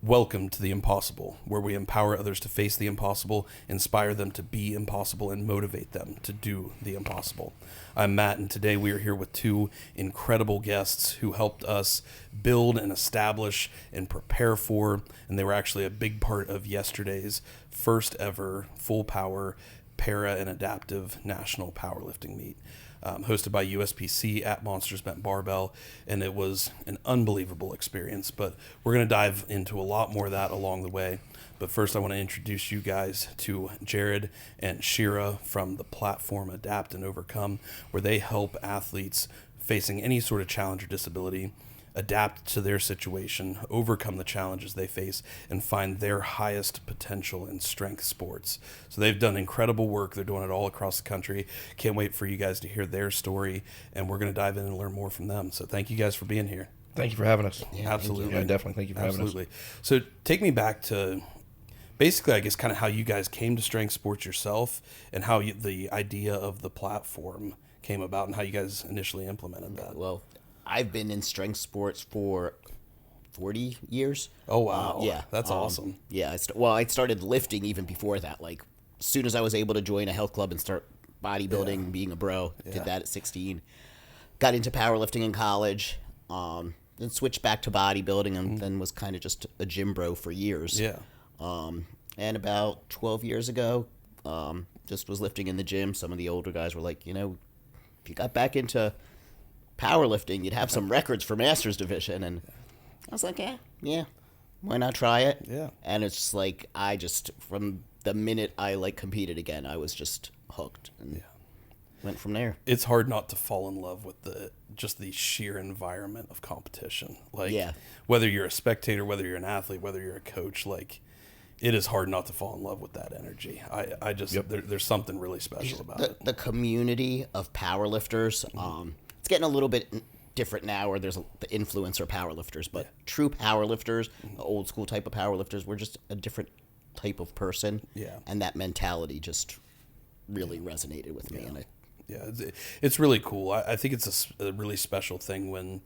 Welcome to the impossible, where we empower others to face the impossible, inspire them to be impossible, and motivate them to do the impossible. I'm Matt, and today we are here with two incredible guests who helped us build and establish and prepare for, and they were actually a big part of yesterday's first ever full power para and adaptive national powerlifting meet. Hosted by USPC at Monsters Bent Barbell, and it was an unbelievable experience. But we're going to dive into a lot more of that along the way. But first, I want to introduce you guys to Jared and Shira from the platform Adapt and Overcome, where they help athletes facing any sort of challenge or disability adapt to their situation, overcome the challenges they face, and find their highest potential in strength sports. So they've done incredible work. They're doing it all across the country. Can't wait for you guys to hear their story, and we're going to dive in and learn more from them. So thank you guys for being here. Thank you for having us. Yeah, absolutely. Yeah, definitely. Thank you for having us. So take me back to basically, I guess, kind of how you guys came to strength sports yourself, and how the idea of the platform came about, and how you guys initially implemented that. Well, I've been in strength sports for 40 years. Oh, wow. Yeah. That's awesome. Yeah. I started lifting even before that. Like, as soon as I was able to join a health club and start bodybuilding, being a bro, did that at 16. Got into powerlifting in college, then switched back to bodybuilding, and then was kind of just a gym bro for years. Yeah. And about 12 years ago, just was lifting in the gym. Some of the older guys were like, if you got back into powerlifting, you'd have some records for Masters Division, and I was like, yeah, why not try it? Yeah. And it's just like, from the minute I competed again, I was just hooked and went from there. It's hard not to fall in love with the sheer environment of competition. Whether you're a spectator, whether you're an athlete, whether you're a coach, it is hard not to fall in love with that energy. There's something really special about it. The community of powerlifters, it's getting a little bit different now, where there's the influencer powerlifters, but true powerlifters, the old school type of powerlifters, we're just a different type of person. Yeah. And that mentality just really resonated with me. And it's really cool. I think it's a really special thing when,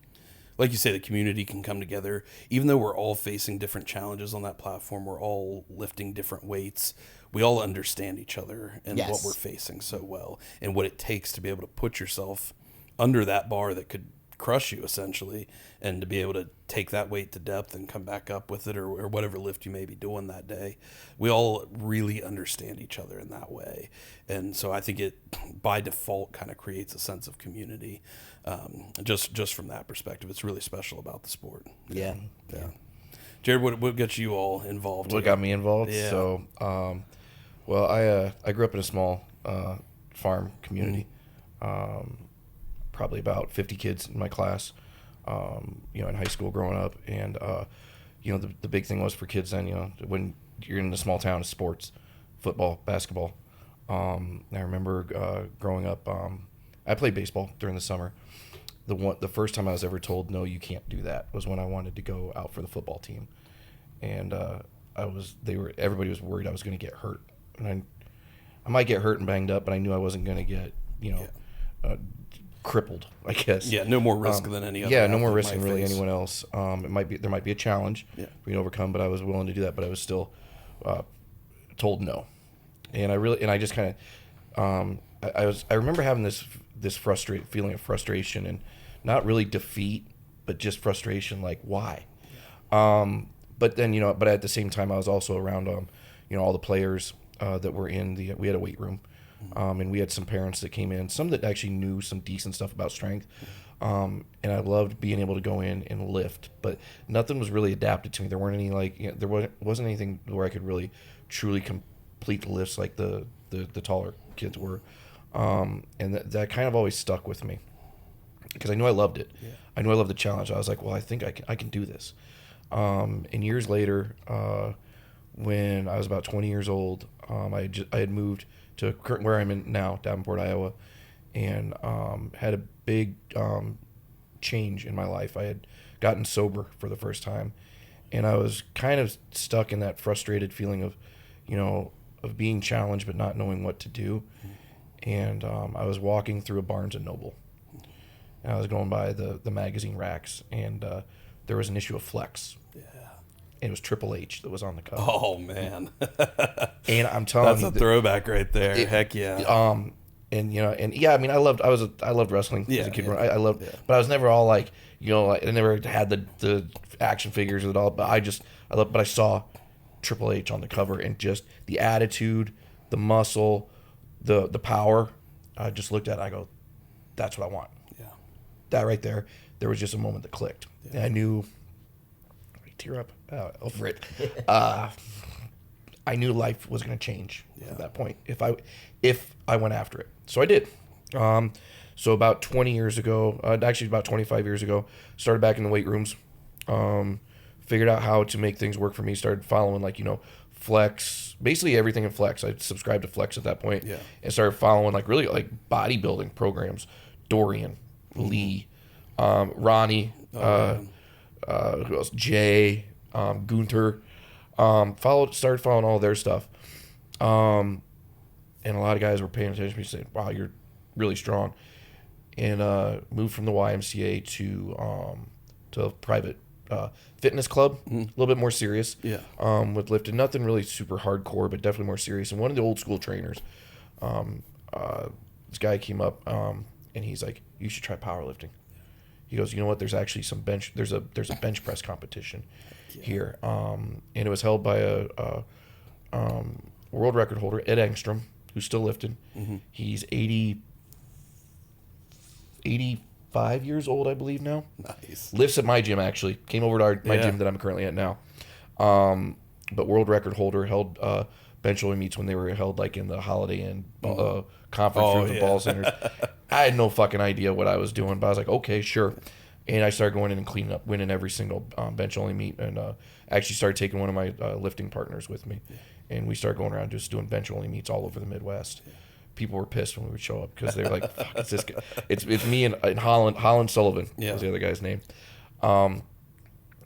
like you say, the community can come together. Even though we're all facing different challenges on that platform, we're all lifting different weights. We all understand each other and what we're facing so well, and what it takes to be able to put yourself under that bar that could crush you, essentially, and to be able to take that weight to depth and come back up with it, or whatever lift you may be doing that day. We all really understand each other in that way. And so I think it, by default, kind of creates a sense of community. Just from that perspective, it's really special about the sport. Yeah. Jared, what got you all involved? What got me involved? Yeah. So, I grew up in a small farm community. Probably about 50 kids in my class, in high school growing up. And, the big thing was for kids then, when you're in a small town, it's sports, football, basketball. I remember growing up, I played baseball during the summer. The first time I was ever told, no, you can't do that, was when I wanted to go out for the football team. And everybody was worried I was going to get hurt. And I might get hurt and banged up, but I knew I wasn't going to get, crippled, I guess. Yeah, no more risk than any other. Yeah, no more risk than really anyone else. There might be a challenge for me to overcome, but I was willing to do that. But I was still told no, and I just kind of I remember having this feeling of frustration, and not really defeat, but just frustration, like why. But then but at the same time I was also around all the players that were we had a weight room. And we had some parents that came in, some that actually knew some decent stuff about strength. And I loved being able to go in and lift, but nothing was really adapted to me. There weren't any there wasn't anything where I could really truly complete the lifts like the taller kids were. And that kind of always stuck with me because I knew I loved it. Yeah. I knew I loved the challenge. I was like, well, I think I can do this. And years later, when I was about 20 years old, I had moved to where I'm in now, Davenport, Iowa, and had a big change in my life. I had gotten sober for the first time, and I was kind of stuck in that frustrated feeling of, of being challenged but not knowing what to do. And I was walking through a Barnes & Noble, and I was going by the magazine racks, and there was an issue of Flex. Yeah. and it was Triple H that was on the cover. Oh man, And I'm telling that's you, a throwback right there. Heck yeah. and yeah, I mean, I loved wrestling as a kid. Yeah. I loved, but I was never all like, like, I never had the action figures at all. But but I saw Triple H on the cover, and just the attitude, the muscle, the power. I just looked at it, I go, that's what I want. Yeah. That right there, there was just a moment that clicked. Yeah. And I knew, tear up over it. I knew life was going to change at that point if I went after it. So I did. So about 20 years ago, actually about 25 years ago, started back in the weight rooms. Figured out how to make things work for me. Started following Flex, basically everything in Flex. I subscribed to Flex at that point, and started following really bodybuilding programs. Dorian, Lee, Ronnie, who else? Jay, Gunther. Started following all their stuff, and a lot of guys were paying attention to me, saying, "Wow, you're really strong." And moved from the YMCA to a private fitness club, a little bit more serious. With lifting, nothing really super hardcore, but definitely more serious. And one of the old school trainers, this guy came up, and he's like, "You should try powerlifting." He goes, "You know what? There's actually some bench. There's a bench press competition here, and it was held by a world record holder, Ed Engstrom, who's still lifting. He's 85 years old, I believe now. Nice. Lives at my gym, actually. Came over to my gym that I'm currently at now. But world record holder, held bench only meets when they were held in the Holiday Inn conference rooms and ball centers. I had no fucking idea what I was doing, but I was like, okay, sure. And I started going in and cleaning up, winning every single bench only meet, and actually started taking one of my lifting partners with me, and we started going around just doing bench only meets all over the Midwest. People were pissed when we would show up because they were like, "Fuck, it's this guy." It's me and Holland Sullivan was the other guy's name.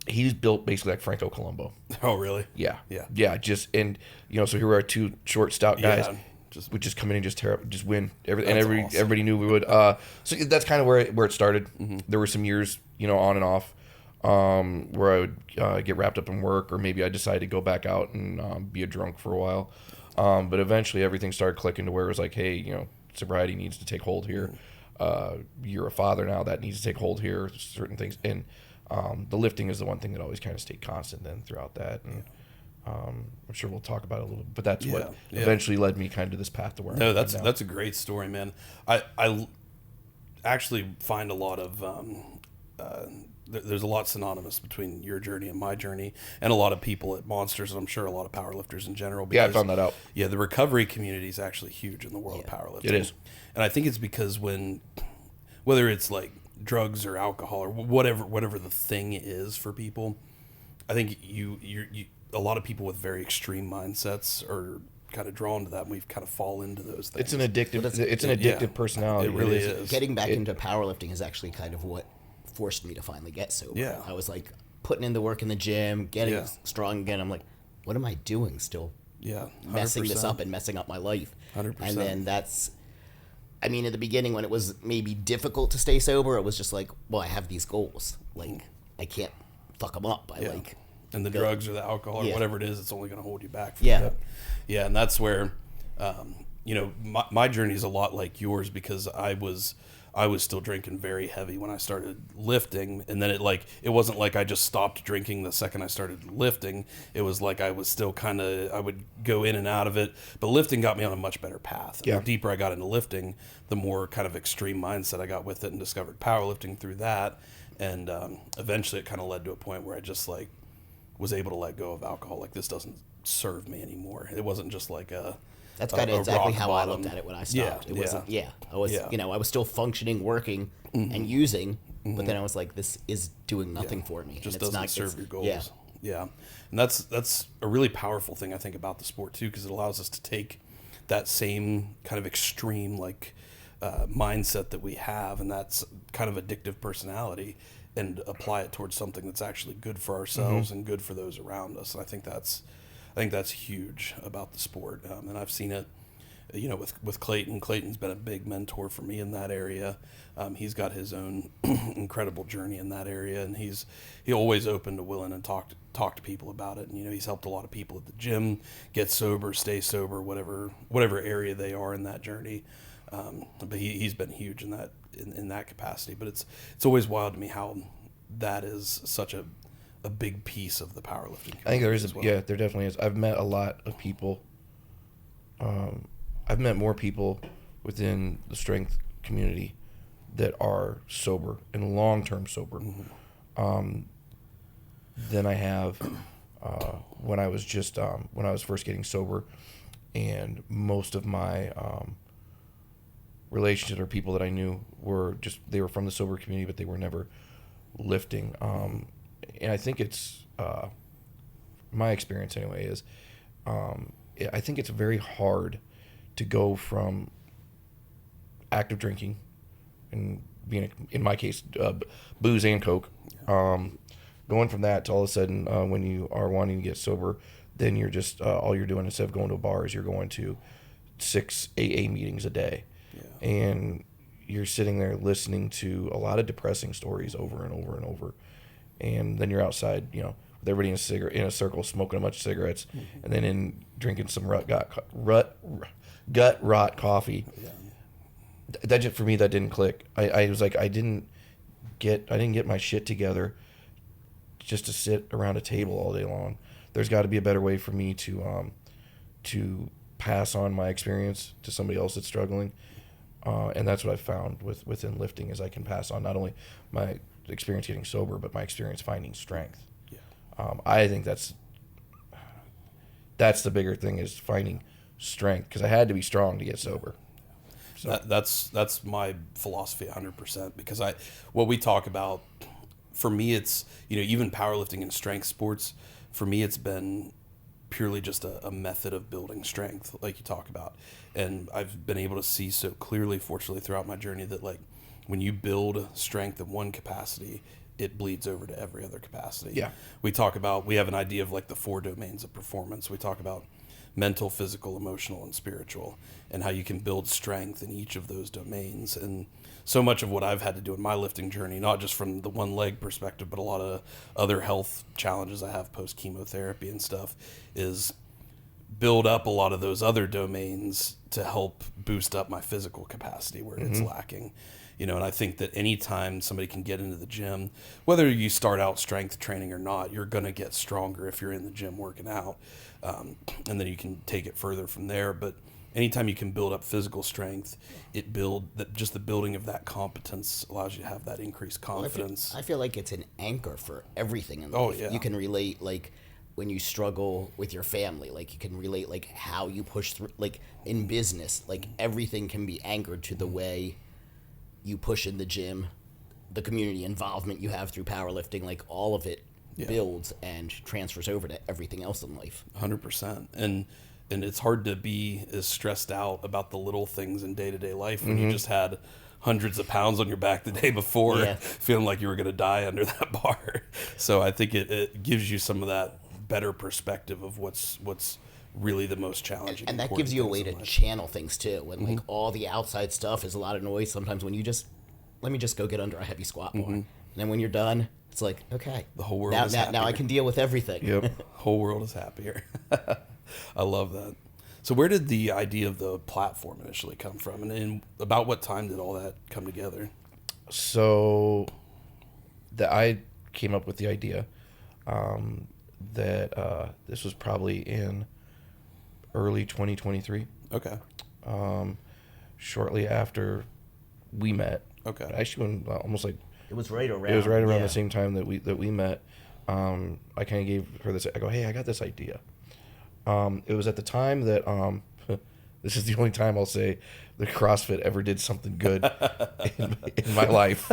He's built basically like Franco Columbo. Oh, really? Yeah. Just so here we are, two short, stout guys. We just come in and just tear up, just win. Everybody knew we would. So that's kind of where it started. There were some years, on and off, where I would get wrapped up in work, or maybe I decided to go back out and be a drunk for a while. But eventually everything started clicking to where it was like, hey, sobriety needs to take hold here. You're a father now, that needs to take hold here. Certain things, and the lifting is the one thing that always kind of stayed constant then throughout that. And I'm sure we'll talk about it a little bit, but that's what eventually led me kind of to this path to where I'm at now. That's a great story, man. I actually find a lot of there's a lot synonymous between your journey and my journey, and a lot of people at Monsters, and I'm sure a lot of powerlifters in general. Because, I found that out. Yeah, the recovery community is actually huge in the world of powerlifting. It is, and I think it's because whether it's like drugs or alcohol or whatever the thing is for people, I think you a lot of people with very extreme mindsets are kind of drawn to that, and we've kind of fall into those things. It's an addictive personality. It really is. Getting back into powerlifting is actually kind of what forced me to finally get sober. Yeah. I was like putting in the work in the gym, getting strong again. I'm like, what am I doing still? Yeah, 100%. Messing this up and messing up my life. 100%. And then in the beginning when it was maybe difficult to stay sober, it was just like, well, I have these goals. Like, I can't fuck them up. And the drugs or the alcohol or whatever it is, it's only going to hold you back. Yeah, and that's where, my journey is a lot like yours, because I was still drinking very heavy when I started lifting, and then it wasn't like I just stopped drinking the second I started lifting. It was like I was still I would go in and out of it, but lifting got me on a much better path. And the deeper I got into lifting, the more kind of extreme mindset I got with it, and discovered powerlifting through that, and eventually it kind of led to a point where I just was able to let go of alcohol. Like, this doesn't serve me anymore. It wasn't just like that's kind of exactly how I looked at it when I stopped. It wasn't. I was. I was still functioning, working, and using, but then I was like, this is doing nothing for me. Just and it's doesn't serve your goals. Yeah, and that's a really powerful thing, I think, about the sport too, because it allows us to take that same kind of extreme mindset that we have, and that's kind of addictive personality, and apply it towards something that's actually good for ourselves and good for those around us. And I think that's huge about the sport. And I've seen it, you know, with Clayton. Clayton's been a big mentor for me in that area. He's got his own incredible journey in that area, and he's always open to willing and talk to people about it. And, you know, he's helped a lot of people at the gym get sober, stay sober, whatever area they are in that journey. But he's been huge in that capacity. But it's always wild to me how that is such a big piece of the powerlifting community. I think there is, well. yeah, there definitely is. I've met a lot of people. I've met more people within the strength community that are sober and long-term sober than I have when I was first getting sober, and most of my relationships or people that I knew they were from the sober community, but they were never lifting. And I think it's my experience anyway is I think it's very hard to go from active drinking and being, in my case, booze and Coke, going from that to all of a sudden when you are wanting to get sober, then you're just all you're doing instead of going to a bar is you're going to 6 AA meetings a day, and you're sitting there listening to a lot of depressing stories over and over and over, and then you're outside, you know, with everybody in a circle smoking a bunch of cigarettes, and then in drinking some gut rot coffee. That just, for me, that didn't click. I was like, I didn't get my shit together just to sit around a table all day long. There's got to be a better way for me to pass on my experience to somebody else that's struggling, and that's what I've found within lifting is I can pass on not only my experience getting sober, but my experience finding strength. I think that's the bigger thing is finding strength, because I had to be strong to get sober. So That's my philosophy 100%, because what we talk about, for me, it's, you know, even powerlifting and strength sports, for me, it's been purely just a method of building strength, like you talk about. And I've been able to see so clearly, fortunately, throughout my journey that, like, when you build strength in one capacity, it bleeds over to every other capacity. Yeah. We have an idea of like the 4 domains of performance. We talk about mental, physical, emotional, and spiritual, and how you can build strength in each of those domains. And so much of what I've had to do in my lifting journey, not just from the one leg perspective, but a lot of other health challenges I have post chemotherapy and stuff, is build up a lot of those other domains to help boost up my physical capacity where it's lacking. You know, and I think that anytime somebody can get into the gym, whether you start out strength training or not, you're going to get stronger if you're in the gym working out. And then you can take it further from there. But anytime you can build up physical strength, just the building of that competence allows you to have that increased confidence. I feel like it's an anchor for everything in life. Oh, yeah. You can relate, like, when you struggle with your family, like, you can relate, like, how you push through, like, in business, like, everything can be anchored to the way you push in the gym, the community involvement you have through powerlifting, like, all of it builds and transfers over to everything else in life. 100%. And it's hard to be as stressed out about the little things in day-to-day life when you just had hundreds of pounds on your back the day before, feeling like you were going to die under that bar. So I think it gives you some of that better perspective of what's really the most challenging. And that gives you a way to channel things too. When like all the outside stuff is a lot of noise, sometimes when you just, let me just go get under a heavy squat more. And then when you're done, it's like, okay, the whole world now, is now, happier. now I can deal with everything. Yep. Whole world is happier. I love that. So where did the idea of the platform initially come from? And about what time did all that come together? So I came up with the idea that this was probably in early 2023. Okay. Shortly after we met. Okay. Actually, when, almost like It was right around. it was right around the same time that we met. I kind of gave her this. I go, hey, I got this idea. It was at the time that this is the only time I'll say that CrossFit ever did something good in my life.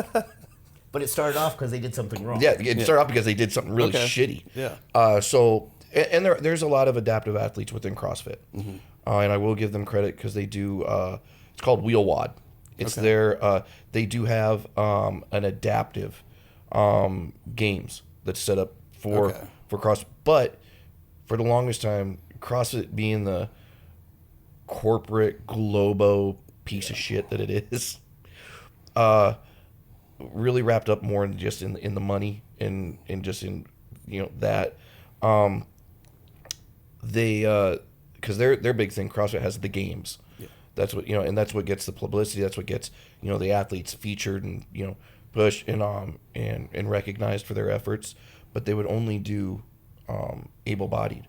But it started off because they did something wrong. Yeah, it started off because they did something really shitty. Yeah. So there's a lot of adaptive athletes within CrossFit, and I will give them credit because they do. It's called Wheel Wad. It's their. They do have an adaptive games that's set up for CrossFit, but for the longest time, CrossFit being the corporate globo piece of shit that it is, really wrapped up more in just in the money and just in, that, they, because their big thing, CrossFit has the games. Yeah. That's what, and that's what gets the publicity. That's what gets, the athletes featured and, pushed and recognized for their efforts. But they would only do able-bodied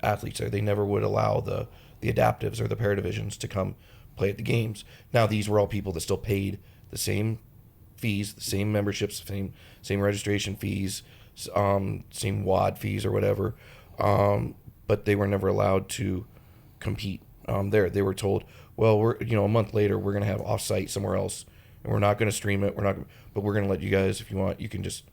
athletes there. They never would allow the adaptives or the para divisions to come play at the games. Now, these were all people that still paid the same fees, the same memberships, same registration fees, same WOD fees or whatever, but they were never allowed to compete there. They were told, well, we're a month later we're going to have off-site somewhere else, and we're not going to stream it. But we're going to let you guys, if you want, you can just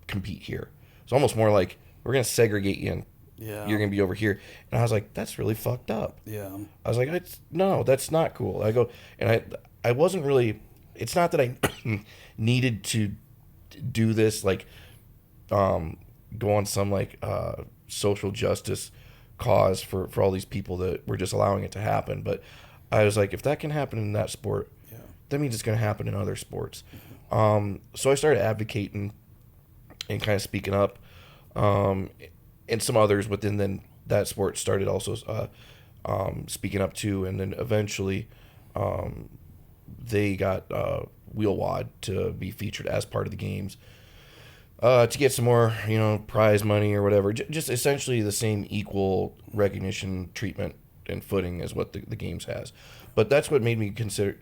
compete here. It's almost more like we're going to segregate you and you're going to be over here. And I was like, that's really fucked up. Yeah. I was like, no, that's not cool. I go, and I wasn't really, it's not that I needed to do this, like, go on some, like, social justice cause for all these people that were just allowing it to happen. But I was like, if that can happen in that sport, that means it's going to happen in other sports. So I started advocating and kind of speaking up. And some others within then that sport started also speaking up too. And then eventually they got Wheel Wad to be featured as part of the games to get some more, prize money or whatever. Just essentially the same equal recognition, treatment, and footing as what the games has. But that's what made me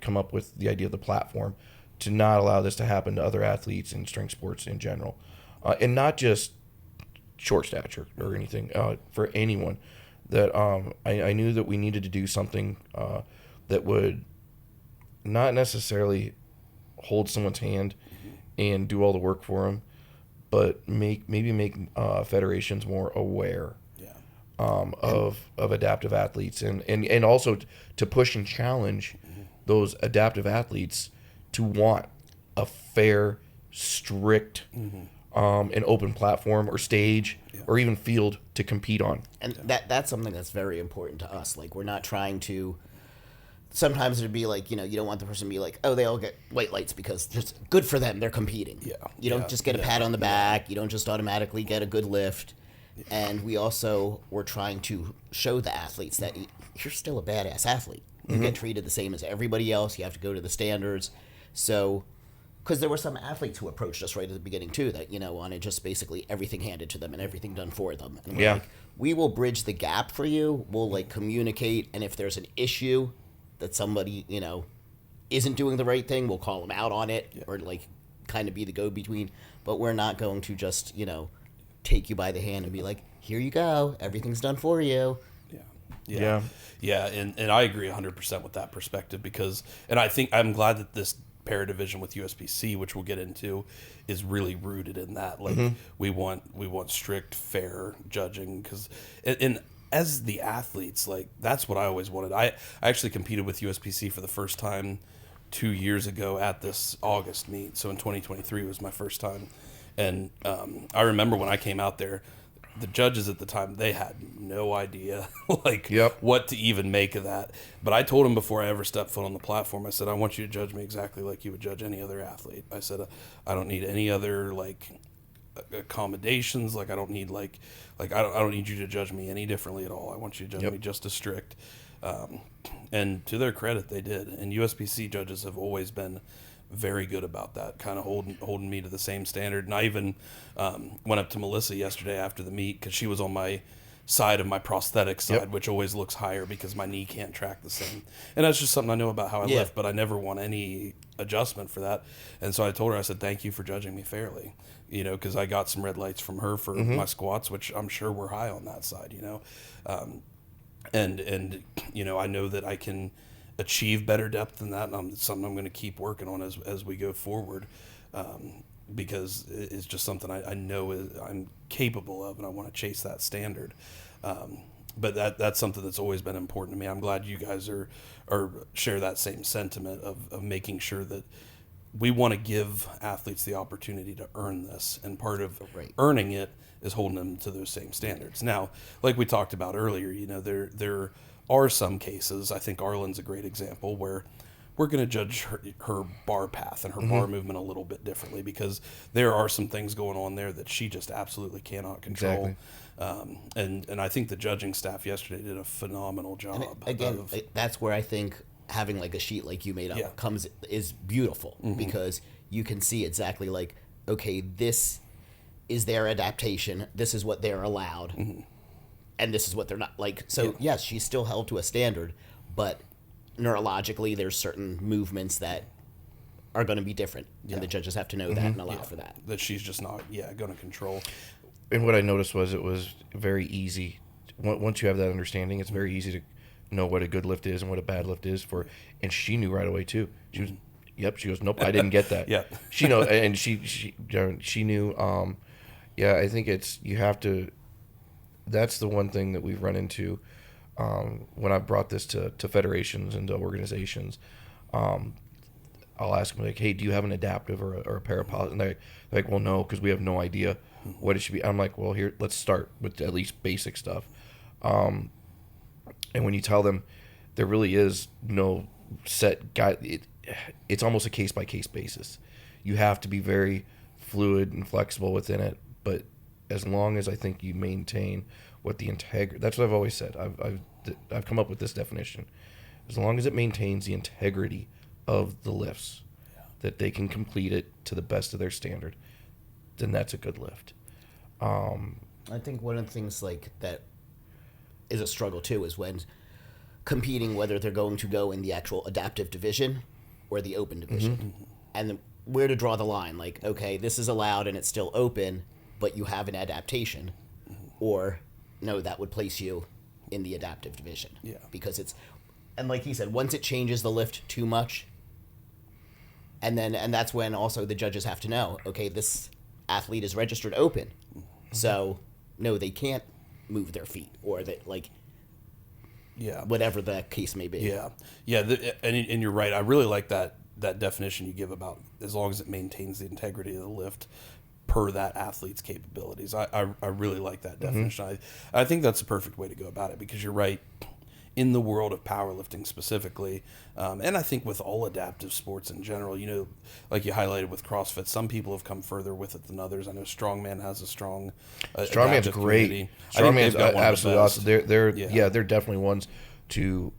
come up with the idea of the platform to not allow this to happen to other athletes in strength sports in general. And not just short stature or anything, for anyone. That I knew that we needed to do something that would not necessarily hold someone's hand and do all the work for them, but maybe make federations more aware of adaptive athletes and also to push and challenge those adaptive athletes to want a fair, strict, an open platform or stage or even field to compete on. And that's something that's very important to us. Like, we're not trying to, sometimes it'd be like, you don't want the person to be like, oh, they all get white lights because it's good for them, they're competing. Yeah. You don't just get a pat on the back. You don't just automatically get a good lift. And we also were trying to show the athletes that you're still a badass athlete. You get treated the same as everybody else. You have to go to the standards. So, because there were some athletes who approached us right at the beginning too that, wanted just basically everything handed to them and everything done for them. And we're like, we will bridge the gap for you. We'll communicate. And if there's an issue that somebody, isn't doing the right thing, we'll call them out on it or kind of be the go-between. But we're not going to just, take you by the hand and be like, here you go, everything's done for you. Yeah, and I agree 100% with that perspective and I think I'm glad that this para division with USPC, which we'll get into, is really rooted in that. We want strict, fair judging and as the athletes, that's what I always wanted. I actually competed with USPC for the first time 2 years ago at this August meet. So in 2023 was my first time. And I remember when I came out there, the judges at the time, they had no idea what to even make of that. But I told them before I ever stepped foot on the platform, I said, I want you to judge me exactly like you would judge any other athlete. I said, I don't need any other accommodations. I don't need I don't need you to judge me any differently at all. I want you to judge me just as strict. And to their credit, they did. And USPC judges have always been very good about that, kind of holding me to the same standard. And I even went up to Melissa yesterday after the meet because she was on my side of my prosthetic side, which always looks higher because my knee can't track the same. And that's just something I know about how I lift, but I never want any adjustment for that. And so I told her, I said, thank you for judging me fairly, because I got some red lights from her for my squats, which I'm sure were high on that side, and I know that I can achieve better depth than that, and it's something I'm going to keep working on as we go forward, because it's just something I know I'm capable of, and I want to chase that standard. But that's something that's always been important to me. I'm glad you guys are share that same sentiment of making sure that we want to give athletes the opportunity to earn this, and part of earning it is holding them to those same standards. Now, like we talked about earlier, there are some cases, I think Arlen's a great example, where we're going to judge her bar path and her bar movement a little bit differently, because there are some things going on there that she just absolutely cannot control. Exactly. And I think the judging staff yesterday did a phenomenal job. And again, that's where I think having like a sheet like you made up is beautiful, because you can see exactly like, okay, this is their adaptation, this is what they're allowed, and this is what they're not. Like, so yes, she's still held to a standard, but neurologically there's certain movements that are going to be different, and the judges have to know that and allow for that. That she's just not going to control. And what I noticed was it was very easy. Once you have that understanding, it's very easy to know what a good lift is and what a bad lift is for. And she knew right away too. She was, she goes, nope, I didn't get that. She knows, and she knew. I think you have to. That's the one thing that we've run into when I brought this to federations and to organizations. I'll ask them, like, hey, do you have an adaptive or a para powerlifting? And they're like, well, no, because we have no idea what it should be. I'm like, well, here, let's start with at least basic stuff. And when you tell them there really is no set guide, it's almost a case-by-case basis. You have to be very fluid and flexible within it, but as long as I think you maintain what the integrity, that's what I've always said. I've come up with this definition. As long as it maintains the integrity of the lifts, that they can complete it to the best of their standard, then that's a good lift. I think one of the things like that is a struggle too is when competing, whether they're going to go in the actual adaptive division or the open division, and where to draw the line. Like, okay, this is allowed and it's still open, but you have an adaptation, or no, that would place you in the adaptive division. Because it's, and like he said, once it changes the lift too much, and that's when also the judges have to know, okay, this athlete is registered open, so no, they can't move their feet, or that, like, whatever the case may be. And you're right. I really like that definition you give about as long as it maintains the integrity of the lift per that athlete's capabilities. I really like that definition. I think that's the perfect way to go about it, because you're right. In the world of powerlifting specifically, and I think with all adaptive sports in general, like you highlighted with CrossFit, some people have come further with it than others. I know Strongman has a strong Strongman's great. Community. Strongman's absolutely awesome. They're definitely ones to,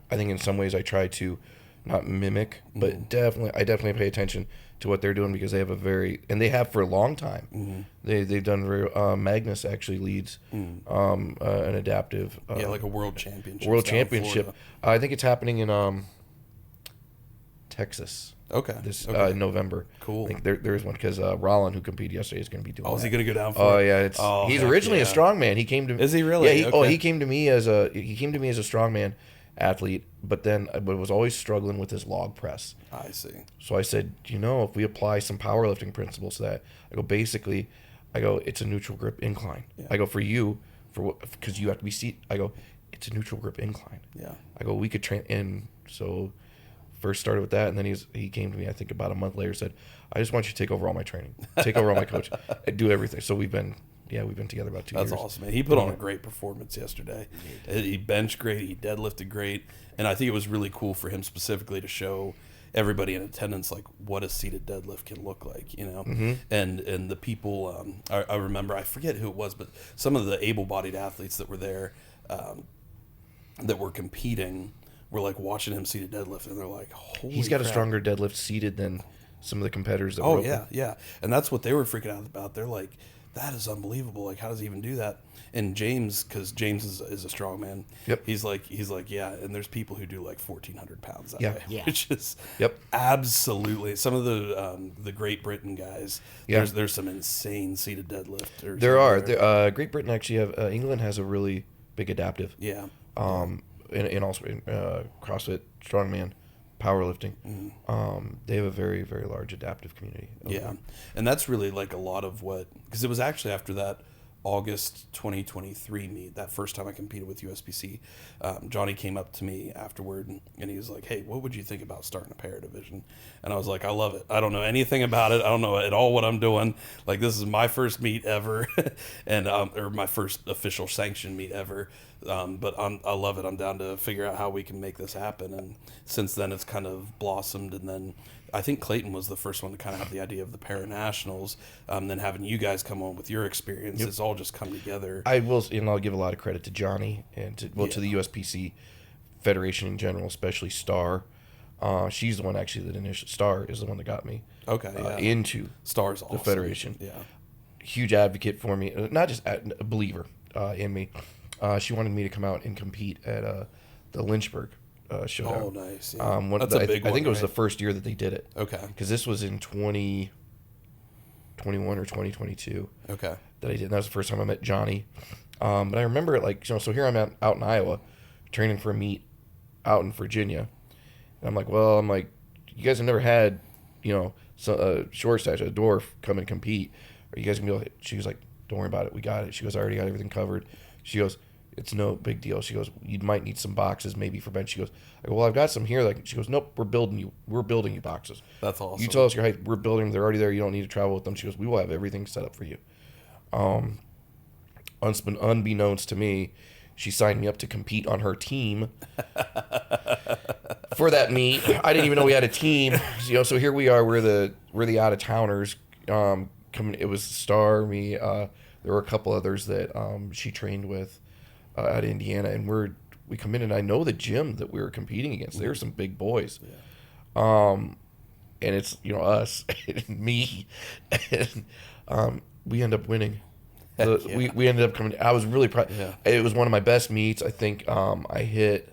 I think in some ways I try to not mimic, but I definitely pay attention to what they're doing, because they have and they have for a long time. They've done very. Magnus actually leads an adaptive. Like a world championship. I think it's happening in Texas. Okay. This November. Cool. I think there's one, because Rollin, who competed yesterday, is going to be doing. Oh, is he going to go down for it? Yeah. He's originally a strongman. He came to. Is he really? Yeah. He came to me as a strongman athlete, but was always struggling with his log press. I see. So I said, if we apply some powerlifting principles to that, it's a neutral grip incline. I go, because you have to be seated. I go, it's a neutral grip incline. I go, we could train. And so first started with that, and then he came to me, I think about a month later, said, I just want you to take over all my training, take over all my coaching, do everything. So we've been together about 2 years. That's awesome, man. He put on a great performance yesterday. He benched great. He deadlifted great. And I think it was really cool for him specifically to show everybody in attendance like what a seated deadlift can look like, And the people, I remember, I forget who it was, but some of the able-bodied athletes that were there that were competing were like watching him seated deadlift, and they're like, holy He's got crap. A stronger deadlift seated than some of the competitors that yeah. And that's what they were freaking out about. They're like, that is unbelievable. Like, how does he even do that? And James, because James is a strong man. Yep. He's like, yeah. And there's people who do like 1,400 pounds that way, which is absolutely some of the Great Britain guys. Yeah. There's some insane seated deadlift. There are. Great Britain actually England has a really big adaptive. Yeah. And also CrossFit, strongman, powerlifting. They have a very, very large adaptive community. And that's really like a lot of because it was actually after that August 2023 meet, that first time I competed with USPC, Johnny came up to me afterward and he was like, hey, what would you think about starting a para division? And I was like, I love it. I don't know anything about it. I don't know at all what I'm doing. Like, this is my first meet ever and or my first official sanctioned meet ever. But I love it. I'm down to figure out how we can make this happen. And since then, it's kind of blossomed. And then I think Clayton was the first one to kind of have the idea of the Para Nationals. Then having you guys come on with your experience, it's all just come together. I will, and I'll give a lot of credit to Johnny and to the USPC Federation in general, especially Star. She's the one actually that initially Star is the one that got me into Star's awesome. the Federation. Yeah, huge advocate for me, not just a believer in me. She wanted me to come out and compete at the Lynchburg showdown. Oh, nice. Yeah. That's a big one. I think it was the first year that they did it. Okay. Because this was in 2021 or 2022. Okay. That I did. And that was the first time I met Johnny. But I remember it like, so here I'm out in Iowa, training for a meet out in Virginia. And I'm like, you guys have never had, short stash, a dwarf come and compete. Are you guys going to be able to? She was like, don't worry about it. We got it. She goes, I already got everything covered. She goes, it's no big deal. She goes, you might need some boxes maybe for bench. She goes, I go, well, I've got some here. Like, she goes, nope, we're building you boxes. That's awesome. You tell us your height. We're building them. They're already there. You don't need to travel with them. She goes, we will have everything set up for you. Unbeknownst to me, she signed me up to compete on her team for that meet. I didn't even know we had a team. So here we are. We're the out of towners. Coming. It was Star, me. There were a couple others that she trained with at Indiana, and we come in, and I know the gym that we were competing against. There were some big boys, and it's us and me, and we end up winning. We ended up coming. I was really proud. Yeah. It was one of my best meets. I think I hit.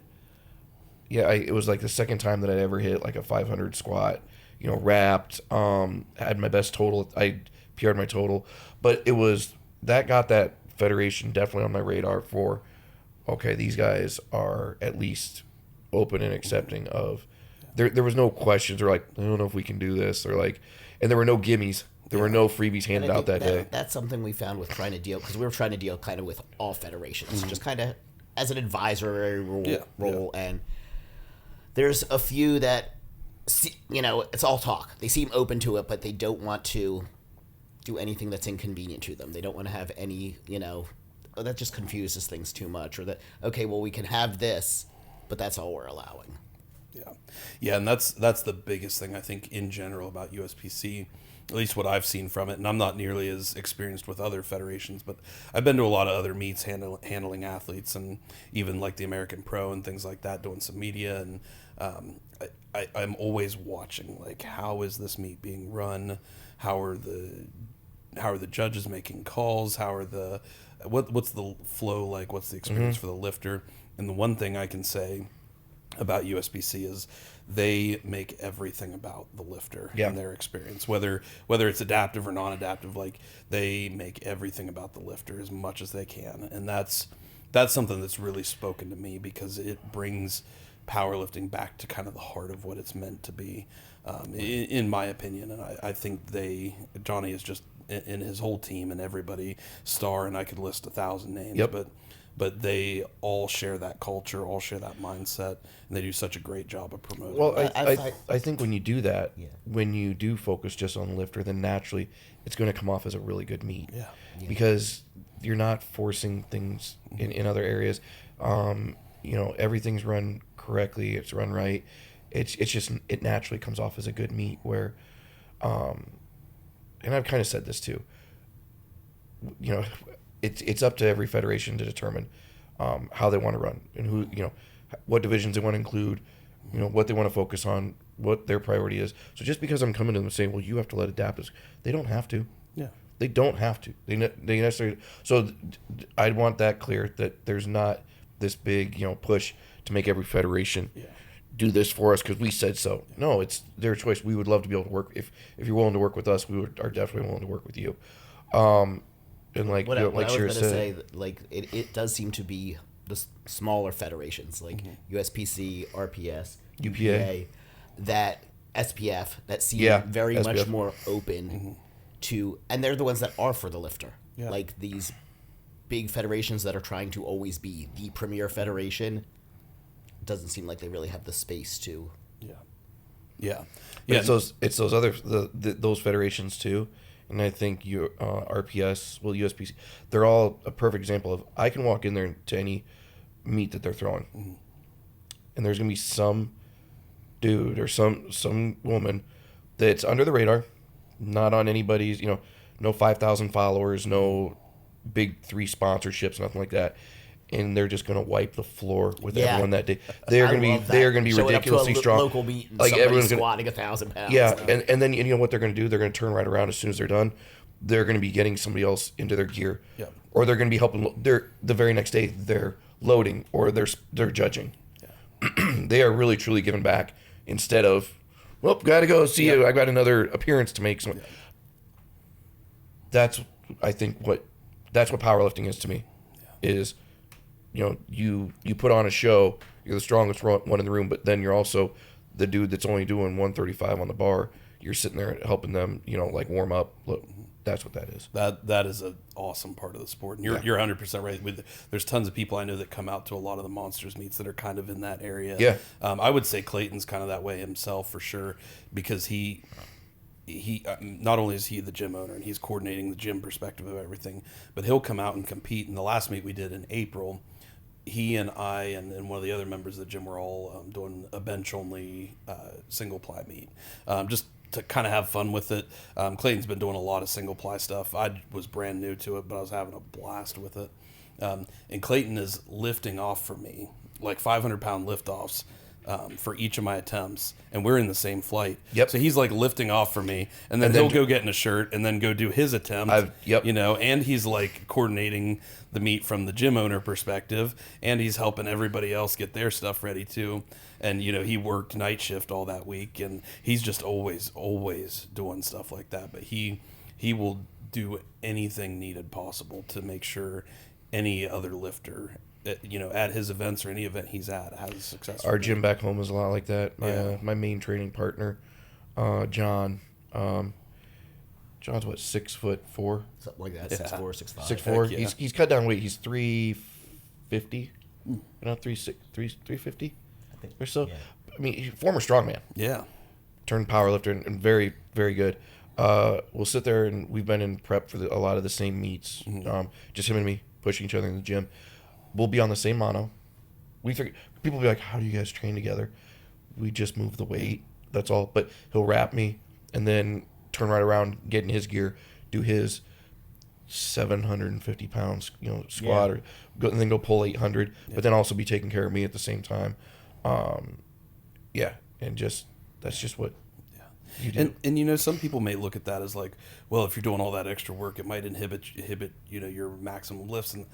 Yeah, it was like the second time that I'd ever hit like a 500 squat. Wrapped. Had my best total. I PR'd my total, but it was that got that federation definitely on my radar for. Okay, these guys are at least open and accepting of. There was no questions or like I don't know if we can do this or like, and there were no gimmies. There were no freebies handed out that day. That's something we found with trying to deal, because we were trying to deal kind of with all federations, just kind of as an advisory role. And there's a few that, it's all talk. They seem open to it, but they don't want to do anything that's inconvenient to them. They don't want to have any, that just confuses things too much. Or that, okay, well, we can have this, but that's all we're allowing. Yeah, and that's the biggest thing I think in general about USPC. At least what I've seen from it, and I'm not nearly as experienced with other federations, but I've been to a lot of other meets handling athletes, and even like the American Pro and things like that, doing some media, and I'm always watching, like, how is this meet being run? How are the judges making calls? How are what's the flow like? What's the experience for the lifter? And the one thing I can say about USPC is they make everything about the lifter and their experience, whether it's adaptive or non-adaptive. Like, they make everything about the lifter as much as they can, and that's something that's really spoken to me, because it brings powerlifting back to kind of the heart of what it's meant to be, in my opinion. And I think Johnny is just, in his whole team and everybody, Star, and I could list 1,000 names, but they all share that culture, all share that mindset, and they do such a great job of promoting. Well, I think when you do that, when you do focus just on the lifter, then naturally it's going to come off as a really good meet. Yeah. Because you're not forcing things in other areas. Everything's run correctly. It's run right. It's just, it naturally comes off as a good meet where, and I've kind of said this too, it's up to every federation to determine how they want to run and who, what divisions they want to include, what they want to focus on, what their priority is. So just because I'm coming to them and saying, well, you have to let adaptives, they don't have to. Yeah. They don't have to. They necessarily. So I want that clear, that there's not this big, push to make every federation do this for us because we said so. No, it's their choice. We would love to be able to work. If you're willing to work with us, are definitely willing to work with you. And like, what like I Shira was going to say, said, like it does seem to be the smaller federations, like USPC, RPS, UPA, that SPF, that seem very SPF. Much more open to, and they're the ones that are for the lifter. Yeah. Like these big federations that are trying to always be the premier federation, doesn't seem like they really have the space to. Yeah. It's those other those federations too. And I think RPS, USPC, they're all a perfect example of, I can walk in there to any meet that they're throwing. Mm-hmm. And there's going to be some dude or some woman that's under the radar, not on anybody's, no 5,000 followers, no big 3 sponsorships, nothing like that. And they're just going to wipe the floor with everyone that day. They're going to be ridiculously strong. Local meet and like everyone's squatting 1,000 pounds. Yeah, and then you know what they're going to do? They're going to turn right around as soon as they're done. They're going to be getting somebody else into their gear, or they're going to be helping. The very next day they're loading or they're judging. Yeah. They are really truly giving back instead of, well, gotta go see you. I got another appearance to make. That's that's what powerlifting is to me. Is you put on a show. You're the strongest one in the room, but then you're also the dude that's only doing 135 on the bar. You're sitting there helping them, like warm up. Look, that's what that is. That is an awesome part of the sport. And you're 100% right. There's tons of people I know that come out to a lot of the Monsters meets that are kind of in that area. Yeah. I would say Clayton's kind of that way himself for sure, because he not only is he the gym owner and he's coordinating the gym perspective of everything, but he'll come out and compete. In the last meet we did in April, he and I and one of the other members of the gym were all doing a bench only single ply meet, just to kind of have fun with it. Clayton's been doing a lot of single ply stuff. I was brand new to it, but I was having a blast with it. And Clayton is lifting off for me, like 500-pound lift-offs for each of my attempts, and we're in the same flight. Yep. So he's like lifting off for me, and then he'll go get in a shirt and then go do his attempt. And he's like coordinating the meet from the gym owner perspective, and he's helping everybody else get their stuff ready too. And he worked night shift all that week, and he's just always doing stuff like that. But he will do anything needed possible to make sure any other lifter, at his events or any event he's at, has a success. Our gym back home is a lot like that. My main training partner, John. John's what, 6'4", something like that. 6'4", 6'5". 6'4". Yeah. He's cut down weight. He's 350. 350 or so. Yeah. I mean, he's a former strongman. Yeah. Turned powerlifter and very, very good. We'll sit there and we've been in prep for a lot of the same meets. Mm-hmm. Just him and me pushing each other in the gym. We'll be on the same mono. People will be like, "How do you guys train together?" We just move the weight. That's all. But he'll wrap me and then turn right around, get in his gear, do his 750 pounds, squat, or and then go pull 800. But then also be taking care of me at the same time. And that's just what you do. And some people may look at that as like, well, if you're doing all that extra work, it might inhibit your maximum lifts. And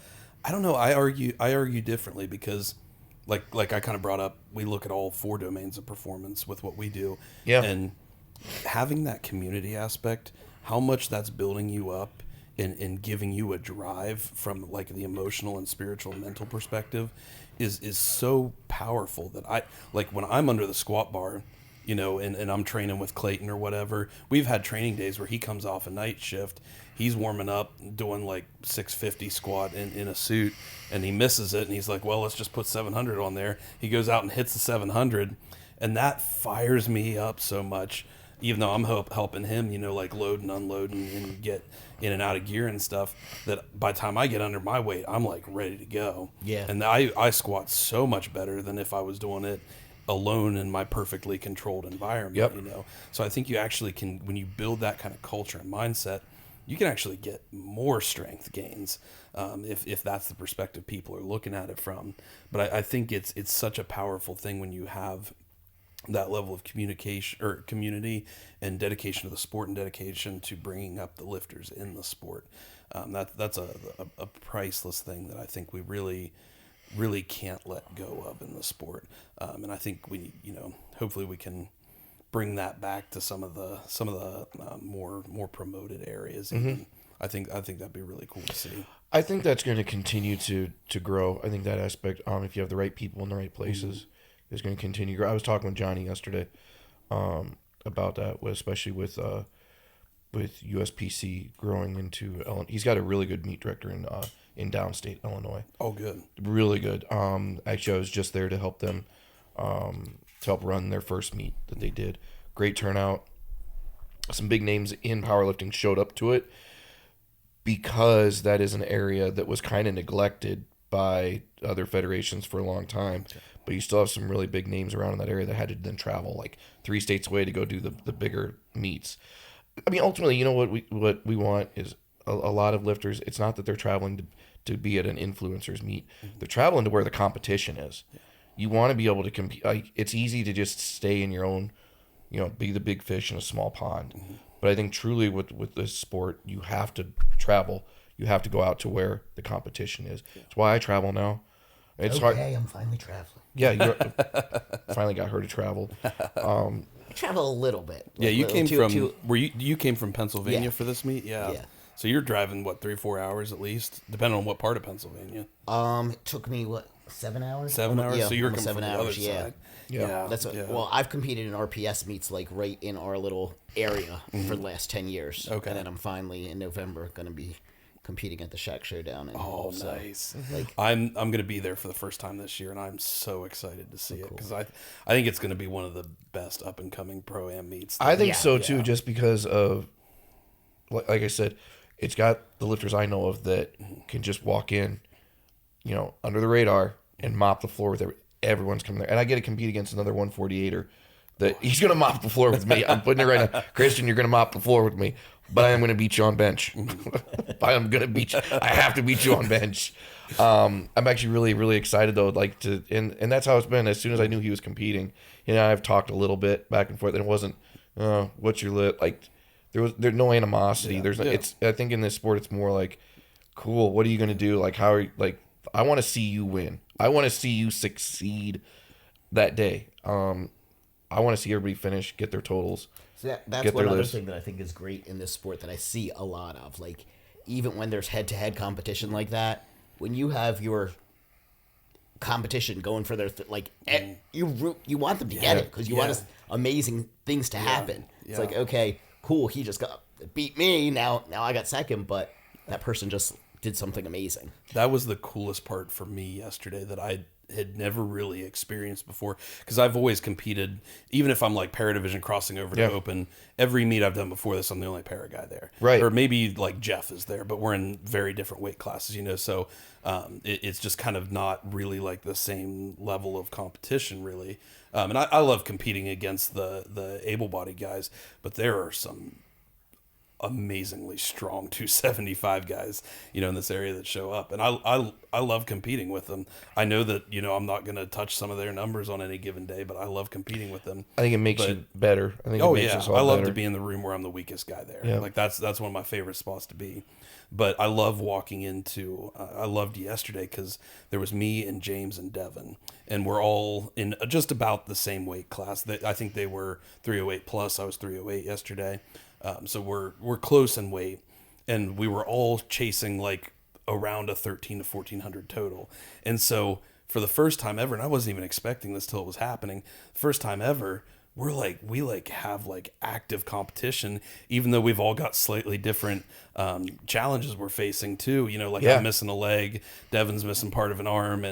I don't know. I argue differently, because like I kind of brought up, we look at all 4 domains of performance with what we do. Yeah. And having that community aspect, how much that's building you up and giving you a drive from like the emotional and spiritual and mental perspective is so powerful that I like when I'm under the squat bar, and I'm training with Clayton or whatever. We've had training days where he comes off a night shift. He's warming up, doing like 650 squat in a suit, and he misses it. And he's like, well, let's just put 700 on there. He goes out and hits the 700, and that fires me up so much, even though I'm helping him, like load and unload and get in and out of gear and stuff, that by the time I get under my weight, I'm like ready to go. Yeah. And I squat so much better than if I was doing it alone in my perfectly controlled environment. Yep. So I think you actually can, when you build that kind of culture and mindset, you can actually get more strength gains if that's the perspective people are looking at it from. But I think it's such a powerful thing when you have that level of communication or community and dedication to the sport and dedication to bringing up the lifters in the sport. That's a priceless thing that I think we really can't let go of in the sport. And I think we, hopefully we can bring that back to some of the more promoted areas. Mm-hmm. I think that'd be really cool to see. I think that's going to continue to grow. I think that aspect, if you have the right people in the right places, mm-hmm. is going to continue to grow. I was talking with Johnny yesterday about that, especially with USPC growing into Illinois. He's got a really good meet director in downstate Illinois. Oh, good. Really good. Actually, I was just there to help them to help run their first meet that they did. Great turnout. Some big names in powerlifting showed up to it because that is an area that was kind of neglected by other federations for a long time, but you still have some really big names around in that area that had to then travel like 3 states away to go do the bigger meets. I mean, ultimately, you know what we want is a lot of lifters. It's not that they're traveling to be at an influencers meet. They're traveling to where the competition is. You want to be able to compete. Like, it's easy to just stay in your own, be the big fish in a small pond. But I think truly with this sport, you have to travel. You have to go out to where the competition is. That's why I travel now. It's hard. I'm finally traveling. Yeah, you finally got her to travel. I travel a little bit. Yeah, you came from you came from Pennsylvania Yeah. for this meet? Yeah. Yeah. So you're driving 3-4 hours at least, depending on what part of Pennsylvania. It took me 7 hours? 7 hours. Yeah, So you're almost coming 7 from the hours. other Yeah. side. Yeah. That's well, I've competed in RPS meets like right in our little area for the last 10 years. Okay. And then I'm finally in November going to be competing at the Shack Showdown. Oh, so, nice! like- I'm going to be there for the first time this year, and I'm so excited to see it because I think it's going to be one of the best up and coming pro-am meets. I think Yeah, so too, yeah. just because of, like I said, it's got the lifters I know of that can just walk in, under the radar and mop the floor with everyone's coming there. And I get to compete against another 148er that he's going to mop the floor with me. I'm putting it right now. Christian, you're going to mop the floor with me, but I am going to beat you on bench. I have to beat you on bench. I'm actually really, really excited though, and that's how it's been. As soon as I knew he was competing, I've talked a little bit back and forth, and it wasn't, what's your lit? Like, there's no animosity. It's, I think in this sport, it's more like, cool, what are you going to do? Like, how are you, like, I want to see you win. I want to see you succeed that day. I want to see everybody finish, get their totals. So that's one other thing that I think is great in this sport that I see a lot of. Like, even when there's head-to-head competition like that, when you have your competition going for their you want them to get it because you want amazing things to happen. It's like, okay, cool, he just beat me. Now I got second, but that person just did something amazing. That was the coolest part for me yesterday that I had never really experienced before, because I've always competed, even if I'm like para division crossing over to open. Every meet I've done before this, I'm the only para guy there, right? Or maybe like Jeff is there, but we're in very different weight classes, so it's just kind of not really like the same level of competition really. And I love competing against the able-bodied guys, but there are some amazingly strong 275 guys, in this area that show up, and I love competing with them. I know that I'm not going to touch some of their numbers on any given day, but I love competing with them. I think it makes you better. I think it makes us all I love better. to be in the room where I'm the weakest guy there. Yeah. Like that's one of my favorite spots to be. But I love walking into. I loved yesterday because there was me and James and Devin, and we're all in just about the same weight class. I think they were 308 plus. I was 308 yesterday. So we're close in weight, and we were all chasing like around a 13 to 1400 total. And so for the first time ever, and I wasn't even expecting this till it was happening, first time ever, we have active competition, even though we've all got slightly different challenges we're facing too. I'm missing a leg, Devin's missing part of an arm,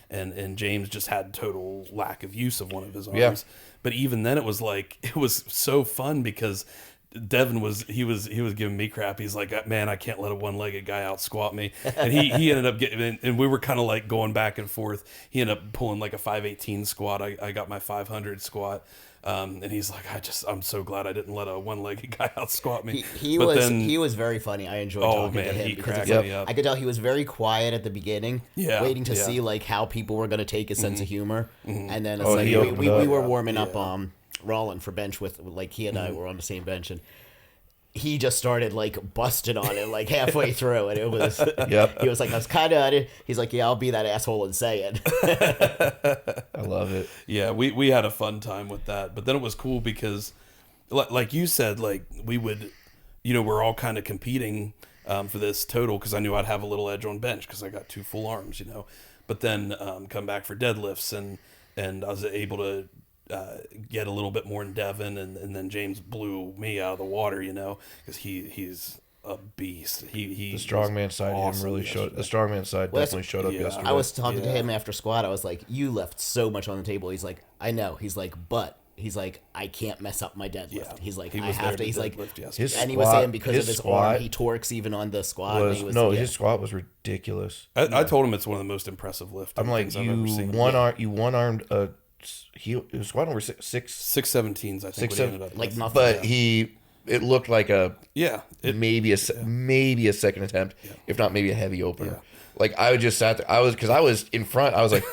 and James just had total lack of use of one of his arms. Yeah. But even then, it was so fun because Devin was giving me crap. He's like, man, I can't let a one-legged guy out squat me. And he ended up getting, and we were kind of like going back and forth. He ended up pulling like a 518 squat. I got my 500 squat. And he's like, I'm so glad I didn't let a one-legged guy out squat me. He was very funny. I enjoyed talking to him he because cracked me up. I could tell he was very quiet at the beginning, waiting to see like how people were going to take his sense of humor. And then it's we were warming up Rollin for bench with like he and I were on the same bench, and he just started like busting on it like halfway through, and it was he was like, I was kind of, he's like, yeah, I'll be that asshole and say it. I love it. Yeah, we had a fun time with that, but then it was cool because like you said, like we would, we're all kind of competing for this total because I knew I'd have a little edge on bench because I got 2 full arms, but then come back for deadlifts, and I was able to get a little bit more in Devin, and then James blew me out of the water, because he's a beast. The strongman side of him really showed. The strongman side definitely showed up yesterday. I was talking to him after squat. I was like, you left so much on the table. He's like, I know. He's like, but He's like, I can't mess up my deadlift. Yeah. He's like, He I was have there to. He's like, deadlift yesterday. and he was saying because of his arm, he torques even on the squat. His squat was ridiculous. I told him it's one of the most impressive lifting I'm like, things I've ever seen. You one-armed he was squatting over 617s, I think. 6'7", like nothing. But it looked like maybe a second attempt, if not maybe a heavy opener. Yeah. Like I just sat there. Because I was in front. I was like,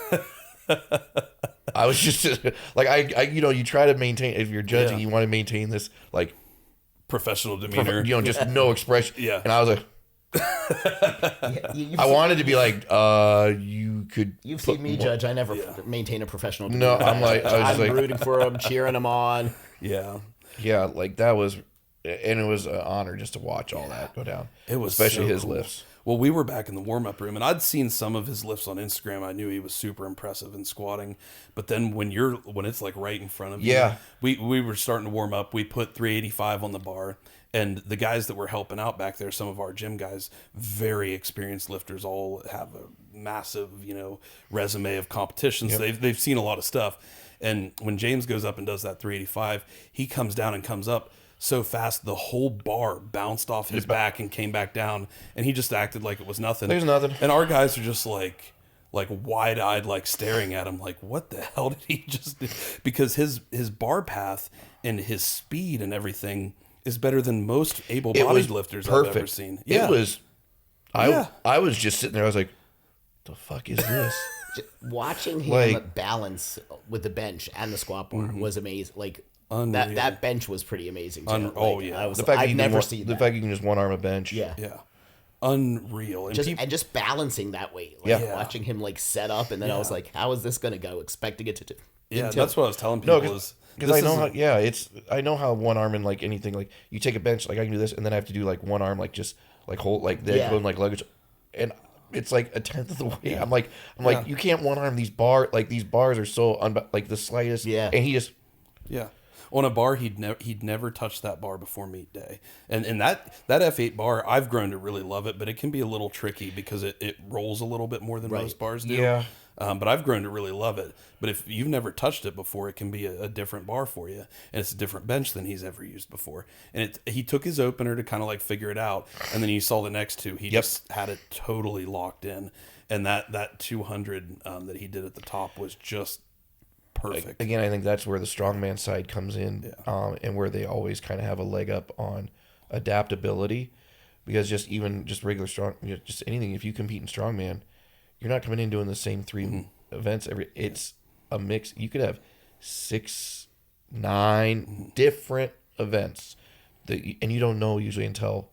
I was just like I you try to maintain, if you're judging, you want to maintain this like professional demeanor. Just no expression. Yeah. And I was like. I wanted to be like, you could. You've seen me judge. I never maintain a professional. No, I'm like, I'm rooting for him, cheering him on. Yeah, like that was, and it was an honor just to watch all that go down. It was especially so his cool. lifts. Well, we were back in the warm-up room, and I'd seen some of his lifts on Instagram. I knew he was super impressive in squatting. But then when it's like right in front of you, we were starting to warm up. We put 385 on the bar, and the guys that were helping out back there, some of our gym guys, very experienced lifters, all have a massive, resume of competitions. Yep. They've seen a lot of stuff. And when James goes up and does that 385, he comes down and comes up so fast the whole bar bounced off his back and came back down, and he just acted like it was nothing. There's nothing. And our guys are just like wide-eyed, like staring at him like, what the hell did he just do? Because his bar path and his speed and everything is better than most able-bodied lifters I've ever seen. Yeah. It was I was just sitting there, I was like, the fuck is this? Watching him balance with the bench and the squat bar was amazing. Like that bench was pretty amazing too. I've never seen the fact you can just one arm a bench. Yeah. Unreal. And just balancing that weight. Watching him set up, and then I was like, how is this gonna go? Expecting it to that's what I was telling people because I know I know how one arm and anything, you take a bench, I can do this, and then I have to do one arm just hold luggage, and it's like a tenth of the weight. I'm like you can't one arm these bars. These bars are so the slightest. Yeah. And he just on a bar, he'd never touched that bar before meet day, and that F8 bar, I've grown to really love it, but it can be a little tricky because it rolls a little bit more than most bars do. Yeah. But I've grown to really love it. But if you've never touched it before, it can be a different bar for you, and it's a different bench than he's ever used before. And he took his opener to kind of figure it out, and then you saw the next two. He just had it totally locked in, and that 200 that he did at the top was just perfect. Again, I think that's where the strongman side comes in, and where they always kind of have a leg up on adaptability, because just regular just anything. If you compete in strongman, you're not coming in doing the same three events it's a mix. You could have 6, 9 different events and you don't know usually until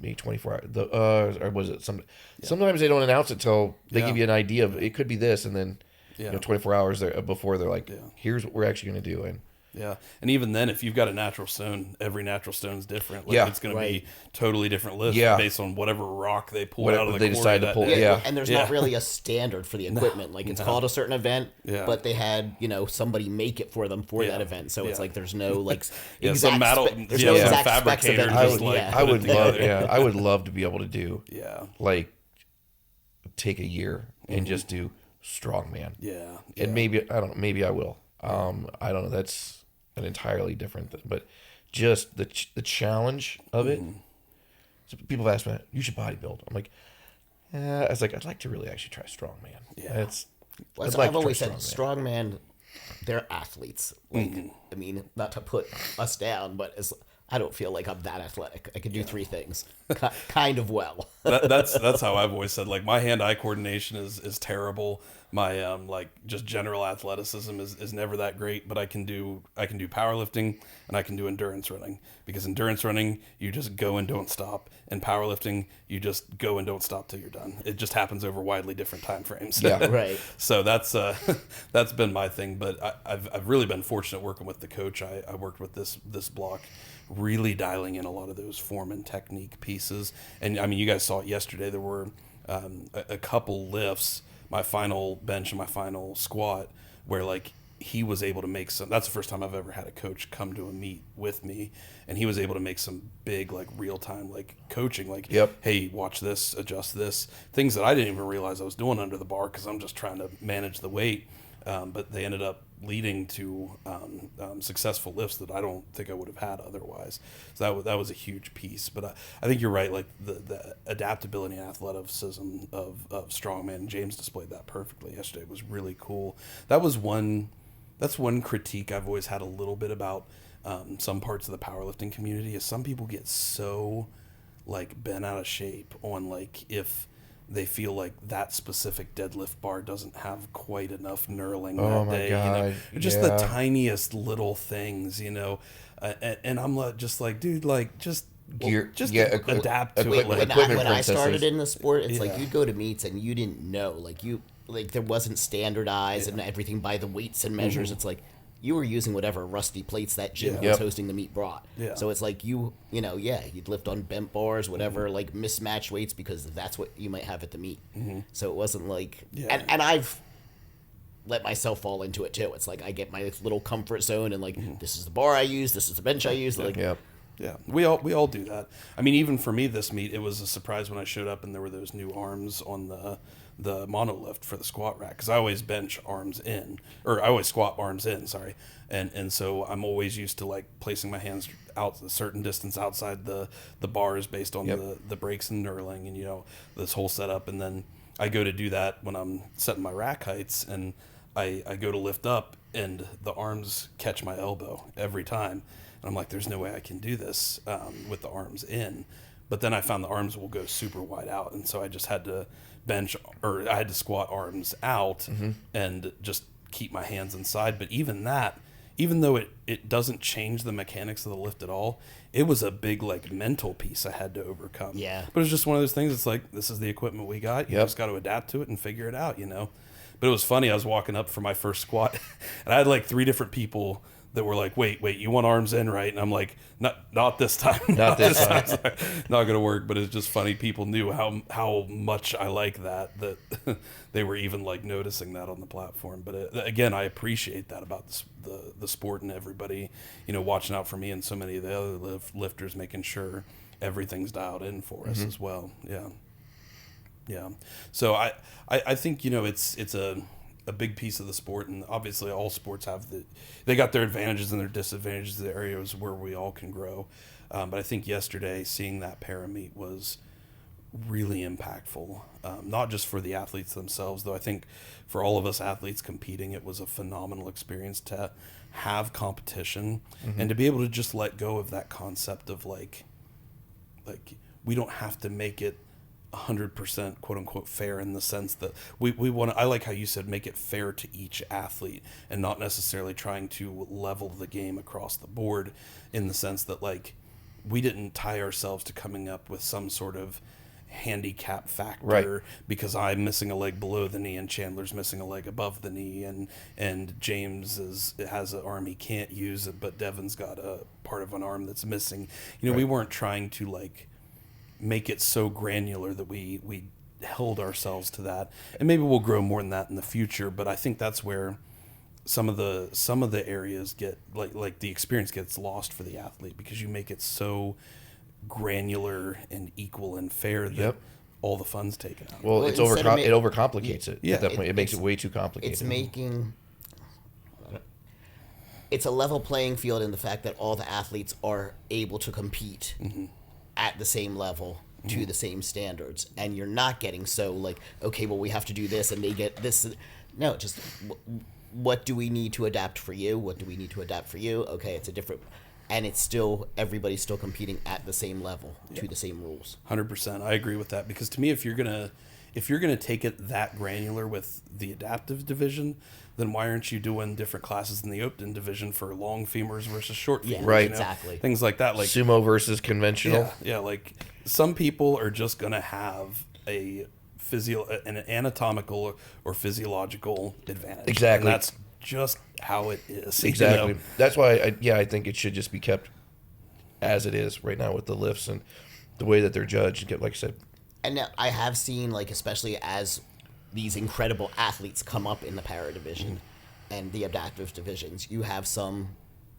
maybe 24 hours. Or was it sometimes they don't announce it till they give you an idea of it could be this, and then 24 hours before they're like, here's what we're actually going to do. And even then, if you've got a natural stone, every natural stone's different. It's going to be totally different lifts based on whatever rock they pull out of the they decide to pull. And there's not really a standard for the equipment. It's called a certain event, but they had somebody make it for them for that event. So it's there's no some metal, there's no exact specs of everything. I would love to be able to do take a year and just do strongman. And maybe maybe I will. I don't know. That's an entirely different thing, but just the challenge of it. So people have asked me, you should bodybuild. I'm like, I was like, I'd like to really actually try strongman. I've always said strongman, they're athletes. I mean, not to put us down, but I don't feel like I'm that athletic. I can do 3 things kind of well. That's how I've always said. My hand-eye coordination is terrible. My just general athleticism is never that great, but I can do powerlifting and I can do endurance running, because endurance running you just go and don't stop, and powerlifting you just go and don't stop till you're done. It just happens over widely different time frames. Yeah, right. So that's been my thing, but I've really been fortunate working with the coach. I worked with this block, really dialing in a lot of those form and technique pieces. And I mean, you guys saw it yesterday. There were a couple lifts, my final bench and my final squat, where he was able to make some. That's the first time I've ever had a coach come to a meet with me, and he was able to make some big real time coaching, hey, watch this, adjust this, things that I didn't even realize I was doing under the bar because I'm just trying to manage the weight. but they ended up leading to successful lifts that I don't think I would have had otherwise. So that was a huge piece. But I think you're right. Like the adaptability and athleticism of strongman, James displayed that perfectly yesterday. It was really cool. That's one critique I've always had a little bit about some parts of the powerlifting community is some people get so like bent out of shape on like if they feel like that specific deadlift bar doesn't have quite enough knurling that day. God. Just the tiniest little things, and I'm just like, dude, like just adapt to it. When I started in the sport, it's like you'd go to meets and you didn't know, like there wasn't standardized and everything by the weights and measures. Mm-hmm. It's like you were using whatever rusty plates that gym was hosting the meet brought. Yeah. So it's like you'd lift on bent bars, whatever, like mismatched weights because that's what you might have at the meet. Mm-hmm. So it wasn't like, and I've let myself fall into it too. It's like I get my little comfort zone and like this is the bar I use, this is the bench I use. Like, yeah, we all do that. I mean, even for me, this meet, it was a surprise when I showed up and there were those new arms on the monolift for the squat rack, because I always I always squat arms in, sorry, and so I'm always used to like placing my hands out a certain distance outside the bars based on the brakes and knurling and this whole setup, and then I go to do that when I'm setting my rack heights, and I go to lift up and the arms catch my elbow every time. And I'm like, there's no way I can do this with the arms in. But then I found the arms will go super wide out. And so I just had to I had to squat arms out and just keep my hands inside. But even that, even though it doesn't change the mechanics of the lift at all, it was a big like mental piece I had to overcome. Yeah. But it's just one of those things. It's like, this is the equipment we got. You just got to adapt to it and figure it out, But it was funny. I was walking up for my first squat and I had like 3 different people that were like, wait, you want arms in, right? And I'm like, not this time. Not this time. Not going to work. But it's just funny. People knew how much I like that they were even like noticing that on the platform. But again, I appreciate that about the sport and everybody, watching out for me and so many of the other lifters, making sure everything's dialed in for us as well. Yeah. Yeah. So I think, it's a big piece of the sport, and obviously all sports they got their advantages and their disadvantages, the areas where we all can grow. But I think yesterday seeing that para meet was really impactful, not just for the athletes themselves, though I think for all of us athletes competing, it was a phenomenal experience to have competition and to be able to just let go of that concept of like we don't have to make it 100% quote unquote fair, in the sense that we want to, I like how you said, make it fair to each athlete and not necessarily trying to level the game across the board, in the sense that like we didn't tie ourselves to coming up with some sort of handicap factor because I'm missing a leg below the knee and Chandler's missing a leg above the knee and James has an arm he can't use, but Devin's got a part of an arm that's missing. We weren't trying to like make it so granular that we held ourselves to that, and maybe we'll grow more than that in the future. But I think that's where some of the areas get like the experience gets lost for the athlete, because you make it so granular and equal and fair that all the fun's taken out. Well, it overcomplicates it. Yeah, at that point, it makes it way too complicated. It's a level playing field in the fact that all the athletes are able to compete at the same level to the same standards, and you're not getting so like, okay, well, we have to do this and they get this. No, just what do we need to adapt for you? What do we need to adapt for you? Okay, it's a different, and it's still, everybody's still competing at the same level to the same rules. 100%. I agree with that, because to me, if you're gonna take it that granular with the adaptive division, then why aren't you doing different classes in the open division for long femurs versus short femurs? Right, exactly. Things like that, like sumo versus conventional. Yeah, like some people are just gonna have an anatomical or physiological advantage. Exactly. And that's just how it is. Exactly. That's why I think it should just be kept as it is right now with the lifts and the way that they're judged. Like I said. And now I have seen, like, especially as these incredible athletes come up in the para division and the adaptive divisions, you have some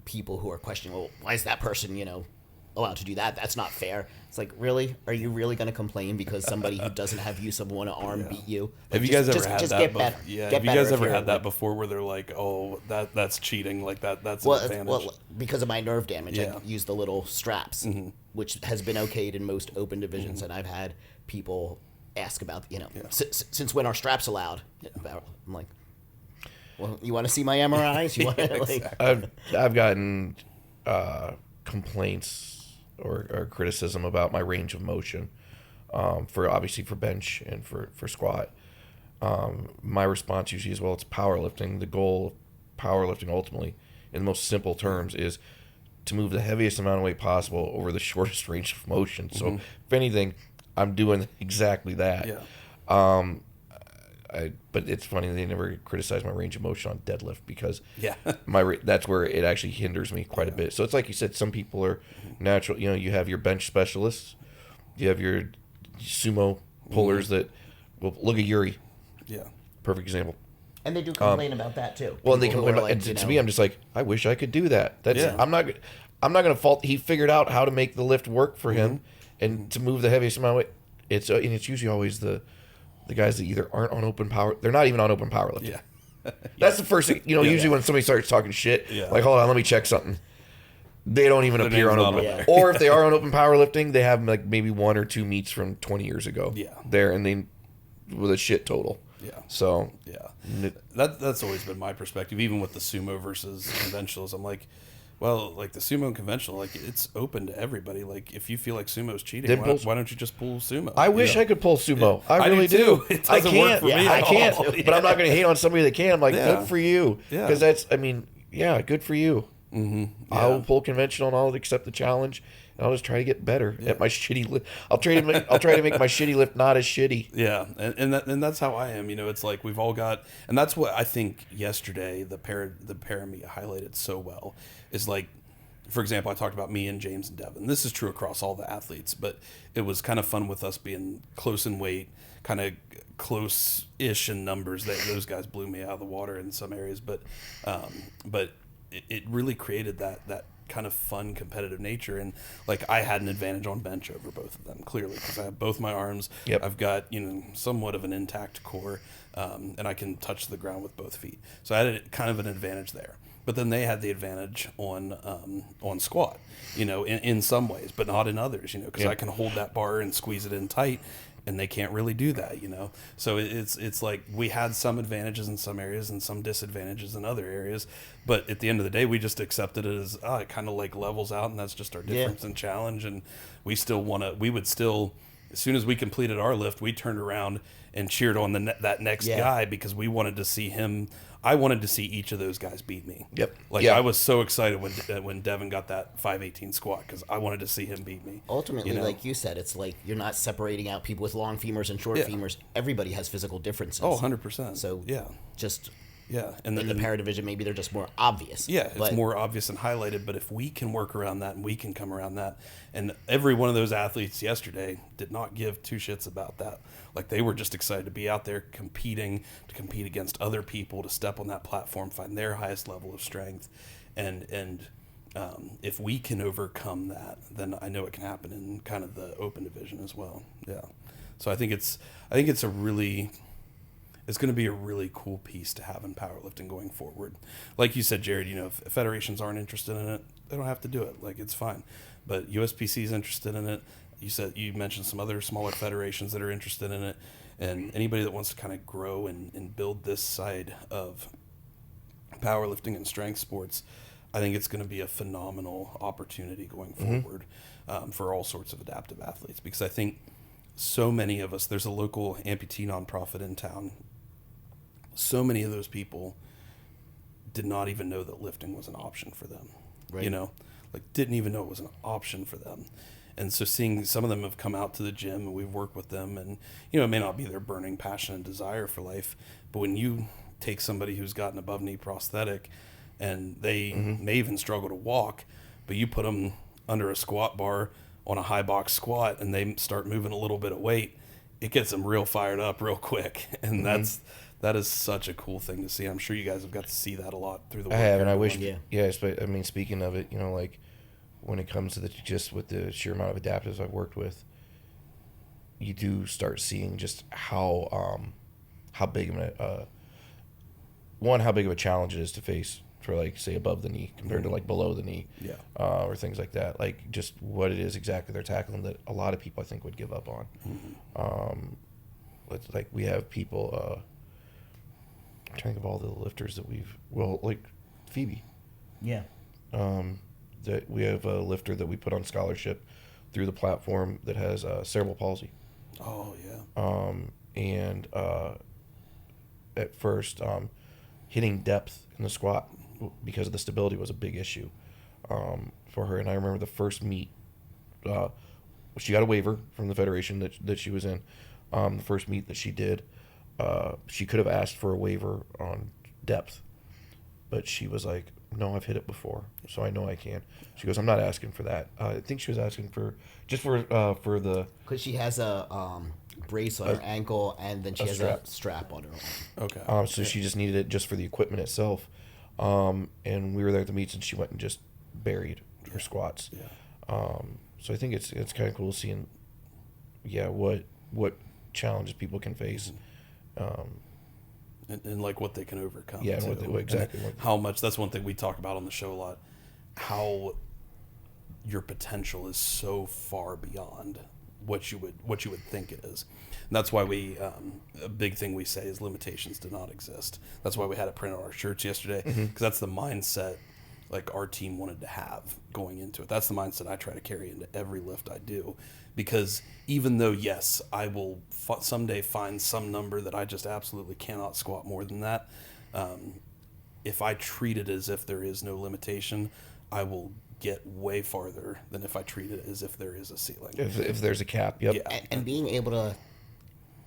people who are questioning, well, why is that person, allowed to do that. That's not fair. It's like, really? Are you really going to complain because somebody who doesn't have use of one arm beat you? Have you guys ever had that? Get better. Yeah. Get Have you guys better ever if had you're, that like, before, where they're like, "Oh, that's cheating. Like that's well, an advantage." well, because of my nerve damage, Yeah. I use the little straps, which has been okayed in most open divisions, and I've had people ask about, since when are straps allowed? I'm like, well, you want to see my MRIs? You want like? I've gotten complaints or criticism about my range of motion, for obviously for bench and for squat. My response usually is, well, it's powerlifting. The goal of powerlifting ultimately, in the most simple terms, is to move the heaviest amount of weight possible over the shortest range of motion. So if anything, I'm doing exactly that. Yeah. But it's funny, they never criticize my range of motion on deadlift, because Yeah. that's where it actually hinders me quite a bit. So it's like you said, some people are natural. You have your bench specialists, you have your sumo pullers that will look at Yuri. Yeah. Perfect example. And they do complain about that too. Well, and they People complain who are about, like, and to me, I'm just like, I wish I could do that. That's Yeah. I'm not going to fault. He figured out how to make the lift work for him and to move the heaviest amount of weight. It's usually always the guys that either aren't on open power, they're not even on open powerlifting. Yeah. That's the first thing, usually when somebody starts talking shit, Yeah. like, hold on, let me check something. They don't even appear on name's open. not on there. Or if they are on open powerlifting, they have like maybe 1 or 2 meets from 20 years ago. Yeah. There, and they with a shit total. Yeah. So Yeah. That's always been my perspective, even with the sumo versus conventionals. I'm like, well, like the sumo and conventional, like it's open to everybody. Like if you feel like sumo's cheating, why don't you just pull sumo? I wish I could pull sumo. I really do too. It I doesn't can't. work for me I at can't. all. But I'm not going to hate on somebody that can. I'm like, Yeah. good for you. Yeah. Because good for you. I will pull conventional and I'll accept the challenge. And I'll just try to get better at my shitty lift. I'll try to make my shitty lift not as shitty. Yeah, and that's how I am. It's like we've all got, and that's what I think yesterday the para meet highlighted so well is like, for example, I talked about me and James and Devin. This is true across all the athletes, but it was kind of fun with us being close in weight, kind of close-ish in numbers. Those guys blew me out of the water in some areas, but it really created that kind of fun competitive nature. And like I had an advantage on bench over both of them, clearly, because I have both my arms. Yep. I've got somewhat of an intact core, and I can touch the ground with both feet, so I had kind of an advantage there. But then they had the advantage on squat, in some ways, but not in others, because I can hold that bar and squeeze it in tight, and they can't really do that, So it's like we had some advantages in some areas and some disadvantages in other areas, but at the end of the day, we just accepted it as it kind of like levels out, and that's just our difference and challenge. And we would still, as soon as we completed our lift, we turned around and cheered on that next guy, because we wanted to see him. I wanted to see each of those guys beat me. Yep. Like Yeah. I was so excited when Devin got that 518 squat, because I wanted to see him beat me. Ultimately, like you said, it's like you're not separating out people with long femurs and short femurs. Everybody has physical differences. Oh, 100%. So just in the para division, maybe they're just more obvious. Yeah, it's more obvious and highlighted. But if we can work around that and we can come around that, and every one of those athletes yesterday did not give two shits about that. Like they were just excited to be out there competing, to compete against other people, to step on that platform, find their highest level of strength, and if we can overcome that, then I know it can happen in kind of the open division as well. Yeah, so I think it's going to be a really cool piece to have in powerlifting going forward. Like you said, Jared, if federations aren't interested in it, they don't have to do it. Like it's fine. But USPC is interested in it. You mentioned some other smaller federations that are interested in it, and anybody that wants to kind of grow and build this side of powerlifting and strength sports, I think it's going to be a phenomenal opportunity going forward for all sorts of adaptive athletes, because I think so many of us, there's a local amputee nonprofit in town. So many of those people did not even know that lifting was an option for them. Right. Didn't even know it was an option for them. And so seeing some of them have come out to the gym and we've worked with them, and, it may not be their burning passion and desire for life, but when you take somebody who's got an above knee prosthetic and they may even struggle to walk, but you put them under a squat bar on a high box squat and they start moving a little bit of weight, it gets them real fired up real quick. And that is such a cool thing to see. I'm sure you guys have got to see that a lot through the work. I have, and I wish, Yeah. yes, but I mean, speaking of it, when it comes to just with the sheer amount of adaptives I've worked with, you do start seeing just how big of how big of a challenge it is to face for, like, say, above the knee compared to, like, below the knee, or things like that. Like, just what it is exactly they're tackling that a lot of people, I think, would give up on. It's like we have people. I'm trying to think of all the lifters that like Phoebe. Yeah. That we have a lifter that we put on scholarship through the platform that has cerebral palsy. Oh yeah. And at first, hitting depth in the squat because of the stability was a big issue for her. And I remember the first meet, she got a waiver from the federation that she was in. The first meet that she did, she could have asked for a waiver on depth, but she was like, no, I've hit it before, so I know I can. She goes, I'm not asking for that. I think she was asking for the... Because she has a brace on her ankle, and then she has a strap on her arm. Okay. So she just needed it just for the equipment itself. And we were there at the meets, and she went and just buried her squats. Yeah. So I think it's kind of cool seeing, what challenges people can face. And like what they can overcome. Yeah, too. exactly. And how much, that's one thing we talk about on the show a lot, how your potential is so far beyond what you would think it is. And that's why a big thing we say is limitations do not exist. That's why we had it printed on our shirts yesterday, because that's the mindset like our team wanted to have going into it. That's the mindset I try to carry into every lift I do, because even though, yes, I will someday find some number that I just absolutely cannot squat more than that, if I treat it as if there is no limitation, I will get way farther than if I treat it as if there is a ceiling. If there's a cap, yep. Yeah. And being able to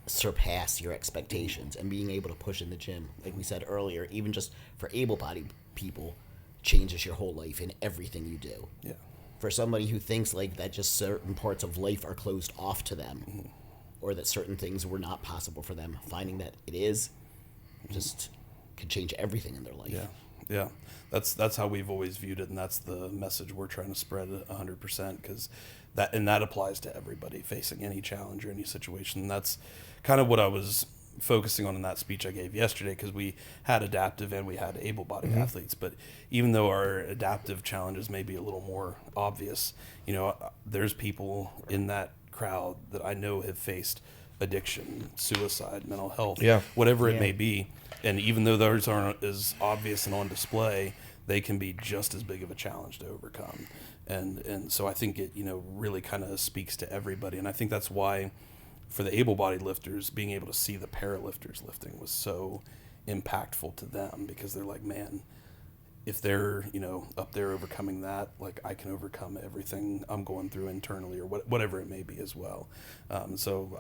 surpass your expectations and being able to push in the gym, like we said earlier, even just for able-bodied people, changes your whole life in everything you do. Yeah. For somebody who thinks like that just certain parts of life are closed off to them, or that certain things were not possible for them, finding that it is just can change everything in their life. Yeah. That's how we've always viewed it, and that's the message we're trying to spread 100%, because that applies to everybody facing any challenge or any situation. And that's kind of what I was focusing on in that speech I gave yesterday, because we had adaptive and we had able-bodied athletes. But even though our adaptive challenges may be a little more obvious, there's people in that crowd that I know have faced addiction, suicide, mental health, whatever it may be. And even though those aren't as obvious and on display, they can be just as big of a challenge to overcome. And so I think it, really kind of speaks to everybody. And I think that's why for the able-bodied lifters, being able to see the paralifters lifting was so impactful to them, because they're like, man, if they're, up there overcoming that, like I can overcome everything I'm going through internally or whatever it may be as well. So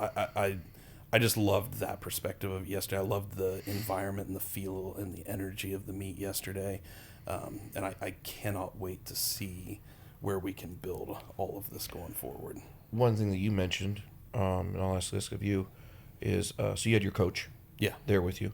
I just loved that perspective of yesterday. I loved the environment and the feel and the energy of the meet yesterday. And I cannot wait to see where we can build all of this going forward. One thing that you mentioned, and I'll ask this of you, is so you had your coach there with you.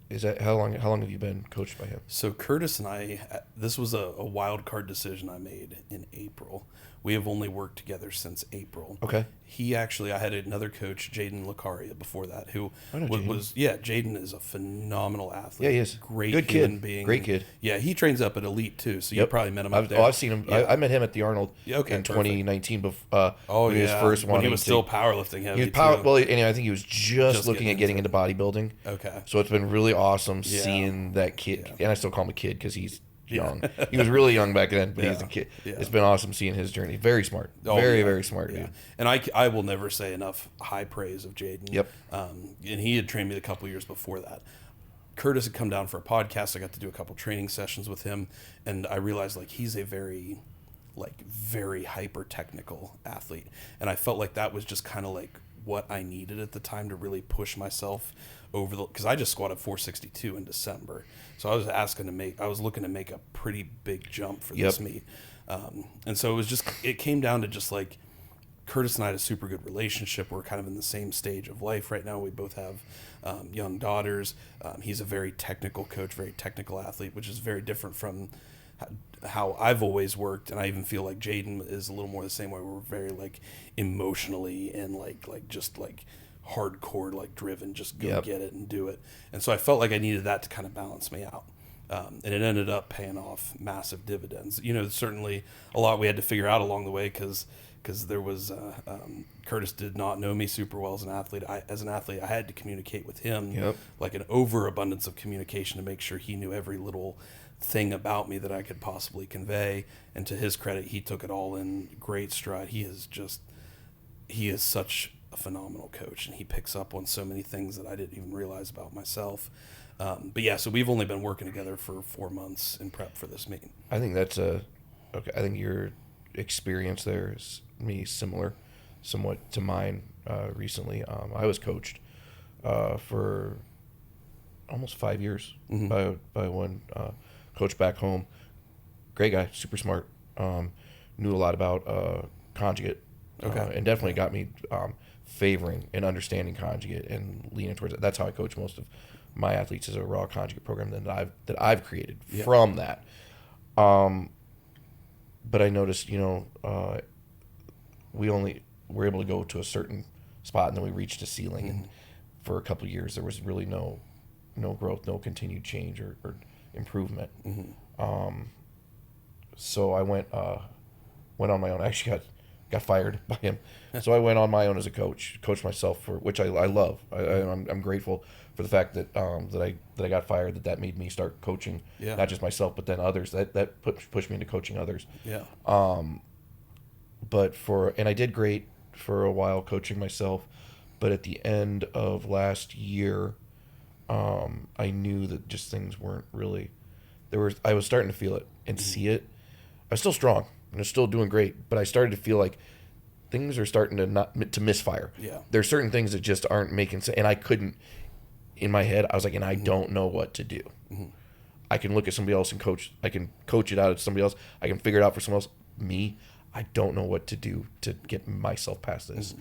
Is that how long have you been coached by him? So Curtis and I, this was a wild card decision I made in April. We have only worked together since April. Okay. I had another coach, Jaden Lucaria, before that, who Jaden. Jaden is a phenomenal athlete. Yeah, he is. Great Good human kid. being. Great kid. Yeah, he trains up at Elite too, so you probably met him up there. I've seen him. Yeah. I met him at the Arnold in perfect. 2019 before when he was first when he was still powerlifting heavy. Anyway, I think he was just looking at getting into bodybuilding. Okay. So it's been really awesome seeing that kid, and I still call him a kid because he's young. He was really young back then, but he's a kid. Yeah. It's been awesome seeing his journey. Very smart. Very smart dude. And I will never say enough high praise of Jaden. Yep. And he had trained me a couple years before that. Curtis had come down for a podcast. I got to do a couple training sessions with him, and I realized he's a very hyper technical athlete, and I felt like that was just kind of like what I needed at the time to really push myself over because I just squatted 462 in December, so I was looking to make a pretty big jump for this meet, and so it came down to just like Curtis and I had a super good relationship. We're kind of in the same stage of life right now. We both have young daughters. He's a very technical coach, very technical athlete, which is very different from how I've always worked, and I even feel like Jaden is a little more the same way. We're very like emotionally and like just like hardcore, like driven, just go get it and do it. And so I felt like I needed that to kind of balance me out. And it ended up paying off massive dividends. You know, certainly a lot we had to figure out along the way because there was Curtis did not know me super well as an athlete. As an athlete, I had to communicate with him like an overabundance of communication to make sure he knew every little thing about me that I could possibly convey. And to his credit, he took it all in great stride. He is such a phenomenal coach, and he picks up on so many things that I didn't even realize about myself. But yeah, so we've only been working together for 4 months in prep for this meeting. I think that's okay. I think your experience there is similar, somewhat to mine. Recently, I was coached for almost 5 years by one coach back home. Great guy, super smart. Knew a lot about conjugate, and definitely got me favoring and understanding conjugate and leaning towards it. That's how I coach most of my athletes, is a raw conjugate program that I've created from that. But I noticed, we only were able to go to a certain spot, and then we reached a ceiling. And for a couple of years, there was really no growth, no continued change or improvement. So I went on my own. I actually got fired by him. So I went on my own as a coached myself, for which I love. I'm grateful for the fact that I got fired. That made me start coaching, not just myself, but then others. That pushed me into coaching others. Yeah. And I did great for a while coaching myself, but at the end of last year, I knew that just things weren't really. I was starting to feel it and see it. I was still strong and I was still doing great, but I started to feel like things are starting to misfire. Yeah. There's certain things that just aren't making sense, and I couldn't. In my head, I was like, and I don't know what to do. I can look at somebody else and coach. I can coach it out at somebody else. I can figure it out for someone else. Me, I don't know what to do to get myself past this.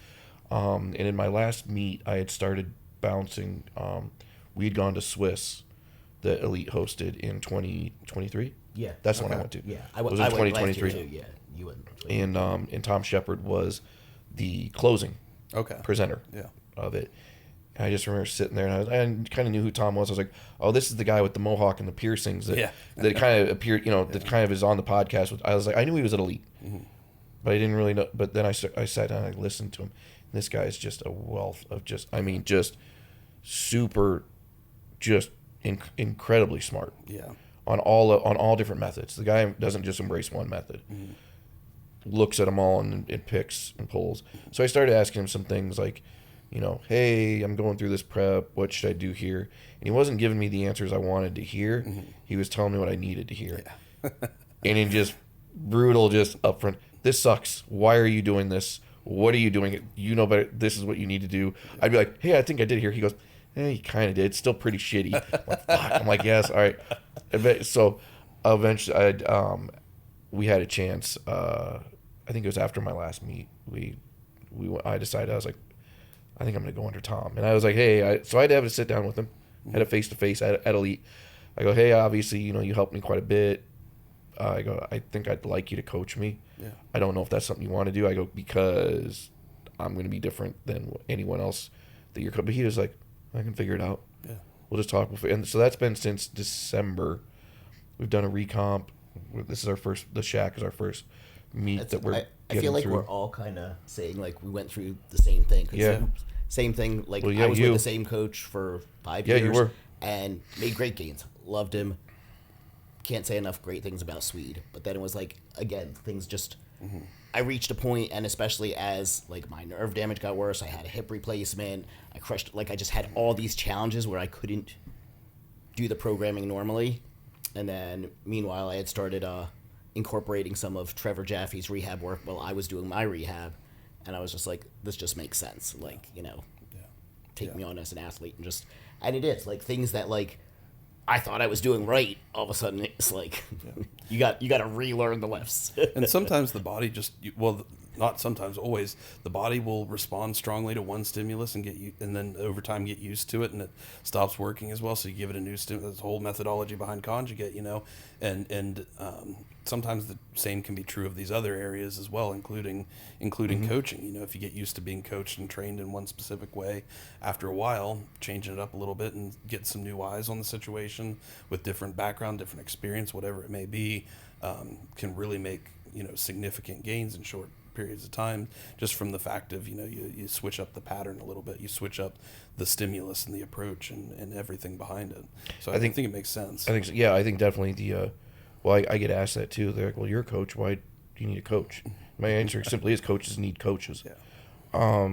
And in my last meet, I had started bouncing. We had gone to Swiss, the Elite hosted in 2023. Yeah, that's the one I went to. Yeah, it was in 2023. Too. Yeah, you went. And Tom Shepard was the closing presenter of it. And I just remember sitting there, and I kind of knew who Tom was. I was like, "Oh, this is the guy with the mohawk and the piercings that kind of appeared, that kind of is on the podcast." I was like, I knew he was at Elite, but I didn't really know. But then I sat down and I listened to him. And this guy is just a wealth of just super, incredibly smart. Yeah. On all different methods. The guy doesn't just embrace one method. Looks at them all and picks and pulls. So I started asking him some things like, hey, I'm going through this prep. What should I do here? And he wasn't giving me the answers I wanted to hear. He was telling me what I needed to hear. Yeah. And in just brutal, just upfront, this sucks. Why are you doing this? What are you doing? You know better. This is what you need to do. I'd be like, hey, I think I did here. He goes, you kind of did. It's still pretty shitty. I'm like, fuck. I'm like, yes, all right. So eventually, we had a chance. I think it was after my last meet. I decided, I was like, I think I'm going to go under Tom. And I was like, hey, so I had to have a sit down with him, had a face-to-face at Elite. I go, hey, obviously, you helped me quite a bit. I go, I think I'd like you to coach me. Yeah. I don't know if that's something you want to do. I go, because I'm going to be different than anyone else that you're coaching. But he was like, I can figure it out. Yeah. We'll just talk. And so that's been since December. We've done a recomp. This is the Shack is our first meet that we're I feel like through. We're all kind of saying like we went through the same thing. Same thing. Like I was with the same coach for 5 years. Yeah, you were. And made great gains. Loved him. Can't say enough great things about Swede. But then it was like, again, things just... I reached a point, and especially as like my nerve damage got worse, I had a hip replacement. I crushed... I just had all these challenges where I couldn't do the programming normally. And then, meanwhile, I had started incorporating some of Trevor Jaffe's rehab work while I was doing my rehab. And I was just like, this just makes sense. Take me on as an athlete and it is like things that like I thought I was doing right. All of a sudden, it's like you got to relearn the lifts. And sometimes the body not sometimes, always, the body will respond strongly to one stimulus and and then over time get used to it, and it stops working as well. So you give it a new stimulus. The whole methodology behind conjugate, and sometimes the same can be true of these other areas as well, including coaching. If you get used to being coached and trained in one specific way, after a while, changing it up a little bit and get some new eyes on the situation with different background, different experience, whatever it may be, can really make significant gains in short periods of time, just from the fact of you switch up the pattern a little bit, you switch up the stimulus and the approach and everything behind it. So I think it makes sense. I think so. Yeah, I think definitely I get asked that too. They're like, well, you're a coach, why do you need a coach? My answer simply is coaches need coaches. Yeah.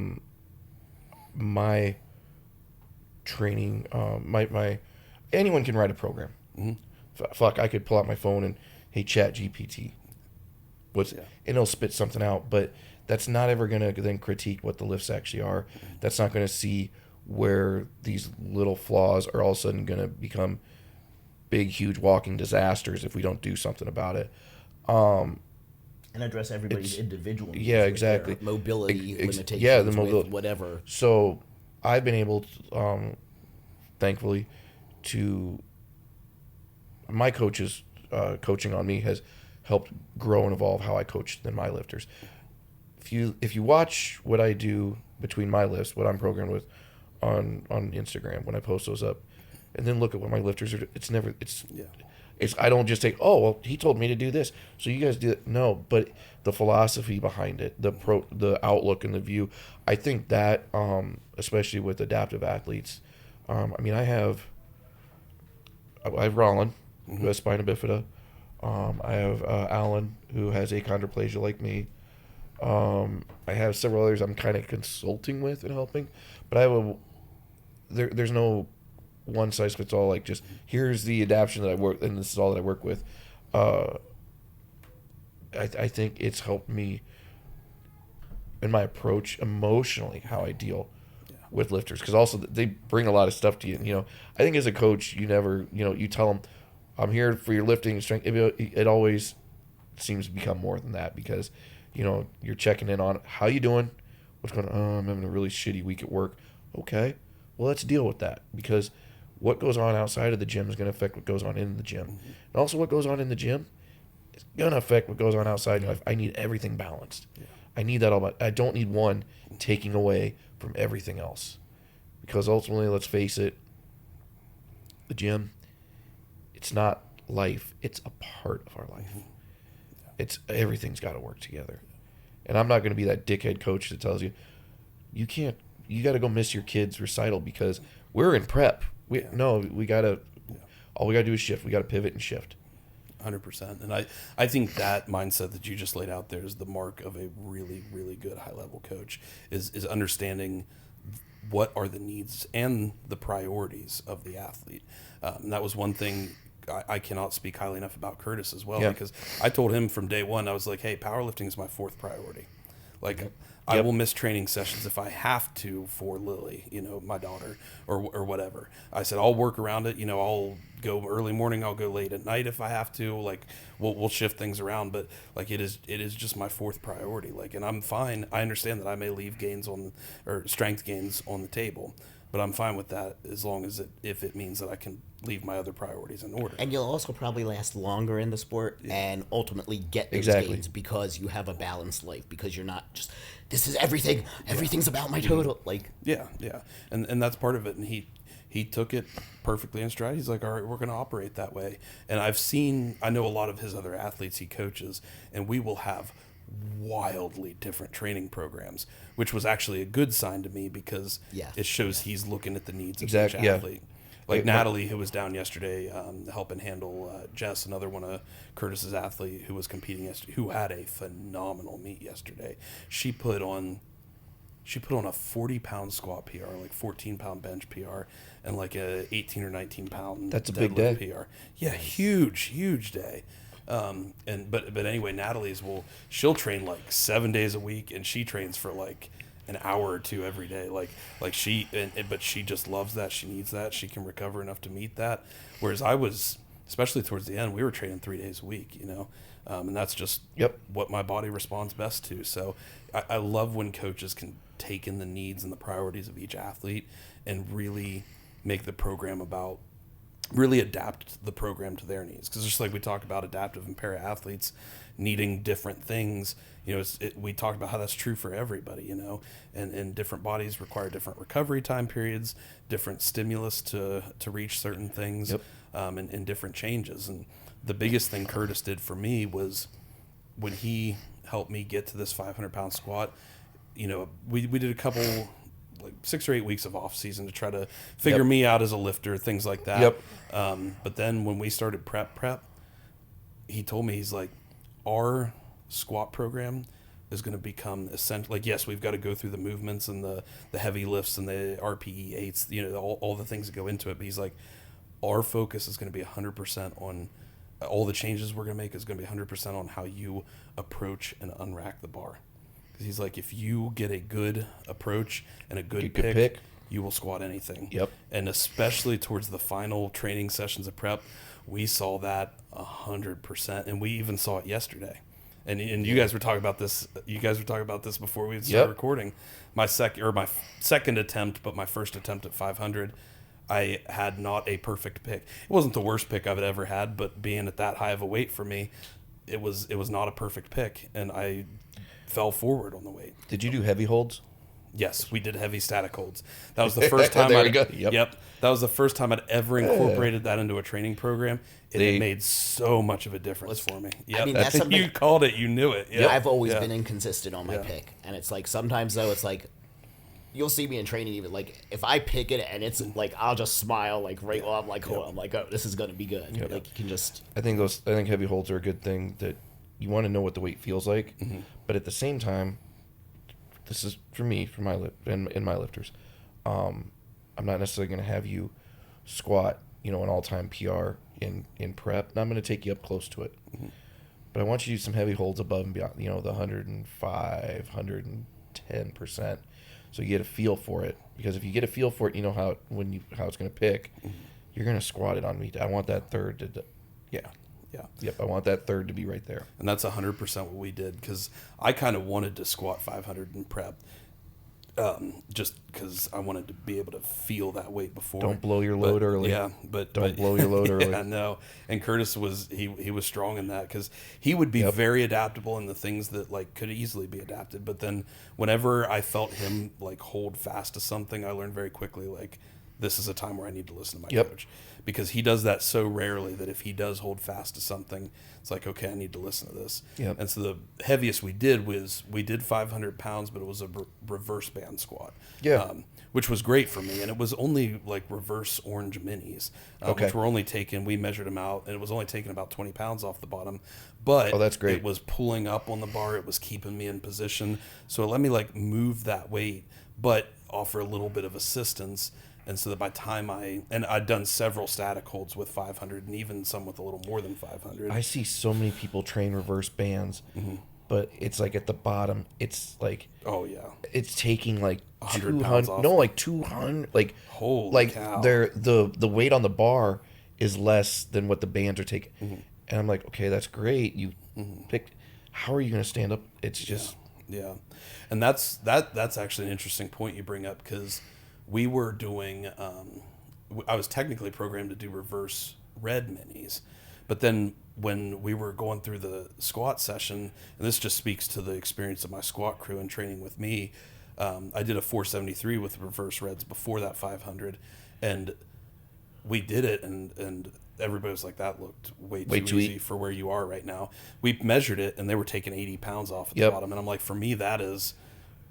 My training, my anyone can write a program. Fuck, I could pull out my phone and, hey, chat GPT, and it'll spit something out, but that's not ever going to then critique what the lifts actually are. That's not going to see where these little flaws are all of a sudden going to become big, huge walking disasters if we don't do something about it. And address everybody's individual needs. Yeah, exactly. Mobility limitations. Yeah, the mobility. With whatever. So I've been able to, thankfully, my coaches coaching on me has helped grow and evolve how I coach than my lifters. If you watch what I do between my lifts, what I'm programmed with on Instagram when I post those up, and then look at what my lifters are, I don't just say, oh, well, he told me to do this, so you guys do it. No, but the philosophy behind it, the outlook and the view, I think that, especially with adaptive athletes, I have Rollin, who has spina bifida. I have Alan, who has achondroplasia like me. I have several others I'm kind of consulting with and helping, but there's no one size fits all. Like, just here's the adaptation that I work, and this is all that I work with. I think it's helped me in my approach emotionally, how I deal with lifters, because also they bring a lot of stuff to you. I think as a coach, you never, you tell them, I'm here for your lifting and strength. It always seems to become more than that, because you're checking in on how you doing, what's going on. Oh, I'm having a really shitty week at work. Okay, well, let's deal with that, because what goes on outside of the gym is going to affect what goes on in the gym, and also what goes on in the gym is going to affect what goes on outside. I need everything balanced. I need that all, but I don't need one taking away from everything else, because ultimately, let's face it, the gym, it's not life, it's a part of our life. Everything's got to work together. And I'm not going to be that dickhead coach that tells you got to go miss your kid's recital because we're in prep. All we got to do is shift. We got to pivot and shift. 100%. And I think that mindset that you just laid out there is the mark of a really, really good high-level coach, is understanding what are the needs and the priorities of the athlete. And that was one thing I cannot speak highly enough about Curtis as well, because I told him from day one, I was like, hey, powerlifting is my fourth priority. Like, I will miss training sessions if I have to for Lily, my daughter, or whatever. I said, I'll work around it. I'll go early morning, I'll go late at night if I have to. Like, we'll shift things around, but like it is just my fourth priority. Like, and I'm fine. I understand that I may leave strength gains on the table, but I'm fine with that as long as if it means that I can leave my other priorities in order. And you'll also probably last longer in the sport and ultimately get those gains because you have a balanced life, because you're not just, this is everything. Everything's about my total. Like, yeah. And that's part of it. And he took it perfectly in stride. He's like, all right, we're going to operate that way. And I know a lot of his other athletes he coaches, and we will have wildly different training programs, which was actually a good sign to me, because it shows he's looking at the needs of each athlete. Like Natalie, who was down yesterday helping handle Jess, another one of Curtis's athlete who was competing yesterday, who had a phenomenal meet yesterday. She put on a 40-pound squat PR, like 14-pound bench PR, and like a 18 or 19-pound That's a big day. PR. Yeah, huge day. But anyway, Natalie's she'll train like 7 days a week, and she trains for like an hour or two every day. But she just loves that. She needs that. She can recover enough to meet that. Whereas I was especially towards the end, we were training 3 days a week, and that's just what my body responds best to. So I love when coaches can take in the needs and the priorities of each athlete and really make the program about, really adapt the program to their needs. Because just like we talk about adaptive and para athletes needing different things, we talked about how that's true for everybody, and different bodies require different recovery time periods, different stimulus to reach certain things, and different changes. And the biggest thing Curtis did for me was when he helped me get to this 500-pound squat. We did a couple, like 6 or 8 weeks of off season to try to figure me out as a lifter, things like that. But then when we started prep, he told me, he's like, our squat program is going to become essential. Like, yes, we've got to go through the movements and the heavy lifts and the RPE 8s, all the things that go into it. But he's like, our focus is going to be 100% on all the changes we're going to make is going to be 100% on how you approach and unrack the bar. He's like, if you get a good approach and a good pick, you will squat anything. And especially towards the final training sessions of prep, we saw that 100%, and we even saw it yesterday. And you guys were talking about this. You guys were talking about this before we started recording. My second attempt, but my first attempt at 500, I had not a perfect pick. It wasn't the worst pick I've ever had, but being at that high of a weight for me, it was not a perfect pick, and I fell forward on the weight. Did you do heavy holds? Yes, we did heavy static holds. That was the first time. That was the first time I'd ever incorporated that into a training program. It made so much of a difference for me. I mean, that's something you called it. You knew it. I've always been inconsistent on my pick, and it's like sometimes though it's like you'll see me in training even like if I pick it and it's like I'll just smile like right while I'm like I'm like, oh, this is gonna be good. Like you can just. I think heavy holds are a good thing that you want to know what the weight feels like, but at the same time, this is for me, for my in my lifters. I'm not necessarily going to have you squat, an all-time PR in prep. And I'm going to take you up close to it, but I want you to do some heavy holds above and beyond, the 105, 110%. So you get a feel for it, because if you get a feel for it, you know how it's going to pick. You're going to squat it on me. I want that third to, I want that third to be right there. And that's 100% what we did, because I kind of wanted to squat 500 in prep, just because I wanted to be able to feel that weight before. Don't blow your load early. Yeah, but blow your load early. Yeah, no. And Curtis was he was strong in that, because he would be very adaptable in the things that like could easily be adapted. But then whenever I felt him like hold fast to something, I learned very quickly like, this is a time where I need to listen to my coach, because he does that so rarely that if he does hold fast to something, it's like, okay, I need to listen to this. And so the heaviest we did was 500 pounds, but it was a reverse band squat, which was great for me. And it was only like reverse orange minis, which were only taken, we measured them out, and it was only taking about 20 pounds off the bottom. But that's great. It was pulling up on the bar. It was keeping me in position. So it let me like move that weight, but offer a little bit of assistance. And so that by time I'd done several static holds with 500 and even some with a little more than 500. I see so many people train reverse bands, but it's like at the bottom, it's like, it's taking like 200, like 200, like, holy like cow. The weight on the bar is less than what the bands are taking. And I'm like, okay, that's great. You picked, how are you going to stand up? It's just. Yeah. And that's actually an interesting point you bring up, because we were doing, I was technically programmed to do reverse red minis, but then when we were going through the squat session, and this just speaks to the experience of my squat crew and training with me, I did a 473 with reverse reds before that 500, and we did it, and everybody was like, that looked way too easy for where you are right now. We measured it, and they were taking 80 pounds off at the bottom, and I'm like, for me, that is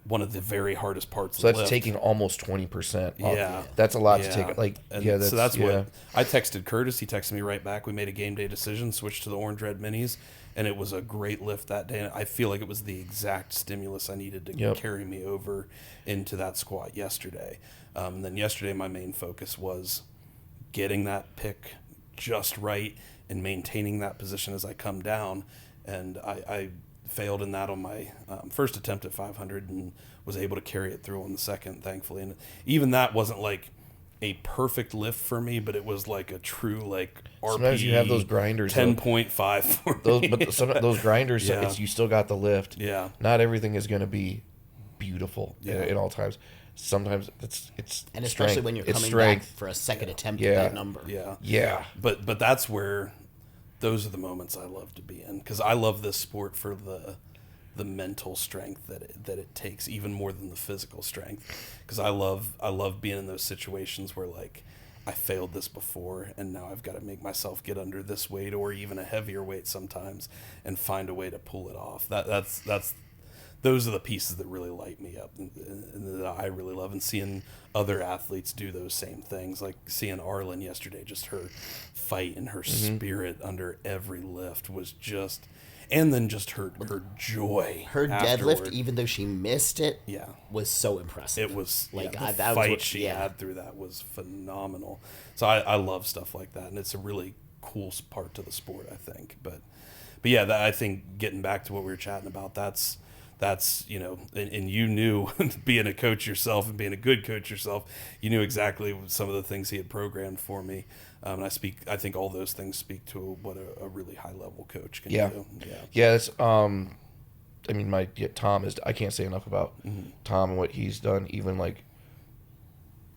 one of the very hardest parts of the lift. So that's taking almost 20% off. Yeah. That's a lot to take. So that's what I texted Curtis. He texted me right back. We made a game day decision, switched to the orange red minis, and it was a great lift that day. And I feel like it was the exact stimulus I needed to carry me over into that squat yesterday. And then yesterday, my main focus was getting that pick just right and maintaining that position as I come down. And I failed in that on my first attempt at 500 and was able to carry it through on the second, thankfully. And even that wasn't like a perfect lift for me, but it was like a true like RP. Sometimes you have those grinders. 10.5 for those, me. but some those grinders, Yeah. you still got the lift. Yeah. Not everything is going to be beautiful Yeah. at all times. Sometimes it's And especially strength. when you're It's coming strength. back for a second attempt Yeah. at that number. Yeah. Yeah. But that's where those are the moments I love to be in, because I love this sport for the mental strength that it takes, even more than the physical strength. Because I love being in those situations where like I failed this before and now I've got to make myself get under this weight or even a heavier weight sometimes and find a way to pull it off. That's those are the pieces that really light me up and that I really love. And seeing other athletes do those same things, like seeing Arlen yesterday, just her fight and her spirit under every lift was just, and then just her joy. Her afterward. deadlift, even though she missed it, Yeah. was so impressive. It was like the that fight was what, she yeah. had through that was phenomenal. So I love stuff like that, and it's a really cool part to the sport, I think. But yeah, I think getting back to what we were chatting about, that's and you knew being a coach yourself and being a good coach yourself, you knew exactly some of the things he had programmed for me. And I think all those things speak to what a really high level coach can do. Yeah. It's I mean, Tom is. I can't say enough about Tom and what he's done. Even like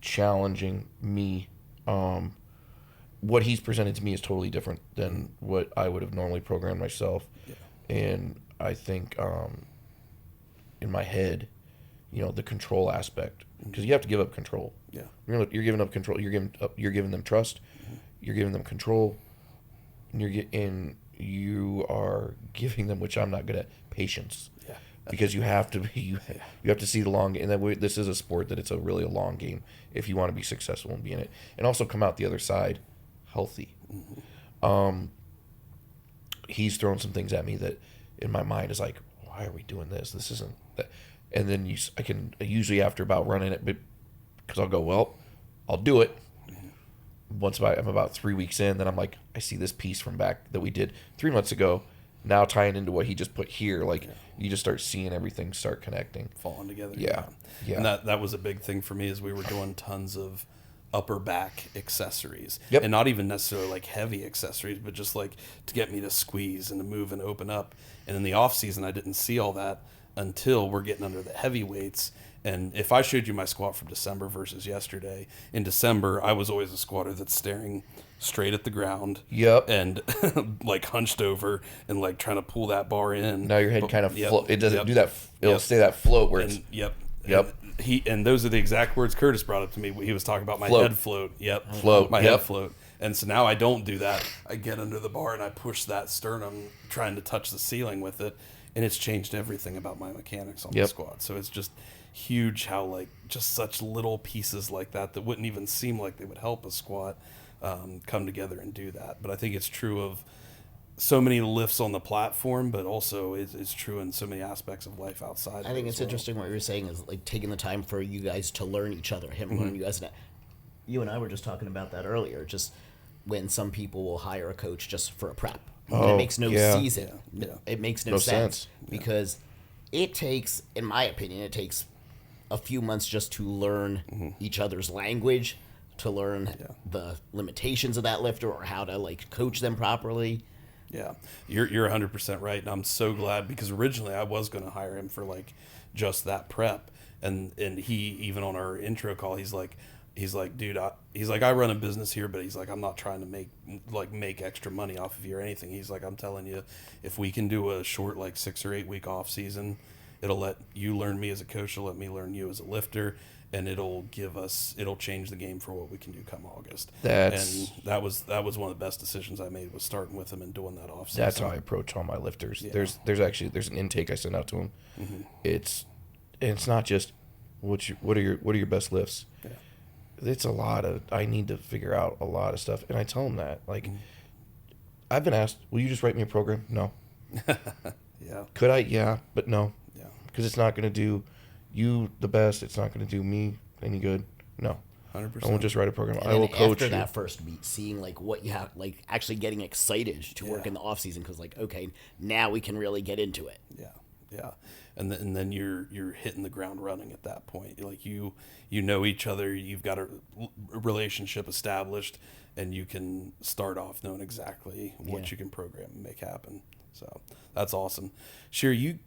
challenging me. What he's presented to me is totally different than what I would have normally programmed myself. Yeah. And I think in my head, the control aspect, because you have to give up control. Yeah. You're giving up control. You're giving them trust. You're giving them control. And you are giving them, which I'm not good at, patience. Yeah. Because you have to see the long game. And this is a sport that it's a really long game if you want to be successful and be in it, and also come out the other side healthy. He's thrown some things at me that in my mind is like, why are we doing this? This isn't that. And then I can usually after about running it, because I'll go, well, I'll do it. Once I'm about 3 weeks in, then I'm like, I see this piece from back that we did 3 months ago, now tying into what he just put here. Like you just start seeing everything start connecting, falling together. Yeah. And that was a big thing for me, is we were doing tons of upper back accessories. Yep. And not even necessarily like heavy accessories, but just like to get me to squeeze and to move and open up. And in the off season, I didn't see all that until we're getting under the heavy weights. And if I showed you my squat from December versus yesterday, in December, I was always a squatter that's staring straight at the ground. Yep. And like hunched over and like trying to pull that bar in. Now your head kind of float. It doesn't do that. It'll Yep. stay that float where it's. And, yep. Yep. And those are the exact words Curtis brought up to me. He was talking about my Float. head float. Yep. Float. My Yep. head float. And so now I don't do that. I get under the bar and I push that sternum, trying to touch the ceiling with it. And it's changed everything about my mechanics on the squat. So it's just huge how like just such little pieces like that wouldn't even seem like they would help a squat come together and do that. But I think it's true of so many lifts on the platform, but also it's true in so many aspects of life outside. I think it's interesting what you were saying is like taking the time for you guys to learn each other, him learn you guys. And you and I were just talking about that earlier. Just when some people will hire a coach just for a prep, and it makes no season. Yeah. It makes no sense because it takes, in my opinion, it takes a few months just to learn each other's language, to learn the limitations of that lifter or how to like coach them properly. Yeah, you're 100% right, and I'm so glad, because originally I was going to hire him for like just that prep, and he, even on our intro call, he's like, dude, I run a business here, but he's like, I'm not trying to make extra money off of you or anything. He's like, I'm telling you, if we can do a short like 6 or 8 week off season, it'll let you learn me as a coach, it'll let me learn you as a lifter, and it'll change the game for what we can do come August. And that was one of the best decisions I made, was starting with him and doing that off season. That's how I approach all my lifters. Yeah. There's an intake I send out to them. It's not just what are your best lifts. Yeah. It's a lot of, I need to figure out a lot of stuff, and I tell them that like I've been asked, will you just write me a program? No. Yeah. Could I? Yeah, but no. Yeah. Because it's not going to do you the best. It's not going to do me any good. No. 100%. I won't just write a program. And I will coach after you. that first meet, seeing like what you have, like actually getting excited to work in the off season, because like, okay, now we can really get into it. Yeah. Yeah, and then you're hitting the ground running at that point. Like you know each other. You've got a relationship established, and you can start off knowing exactly what you can program and make happen. So that's awesome. Shira, you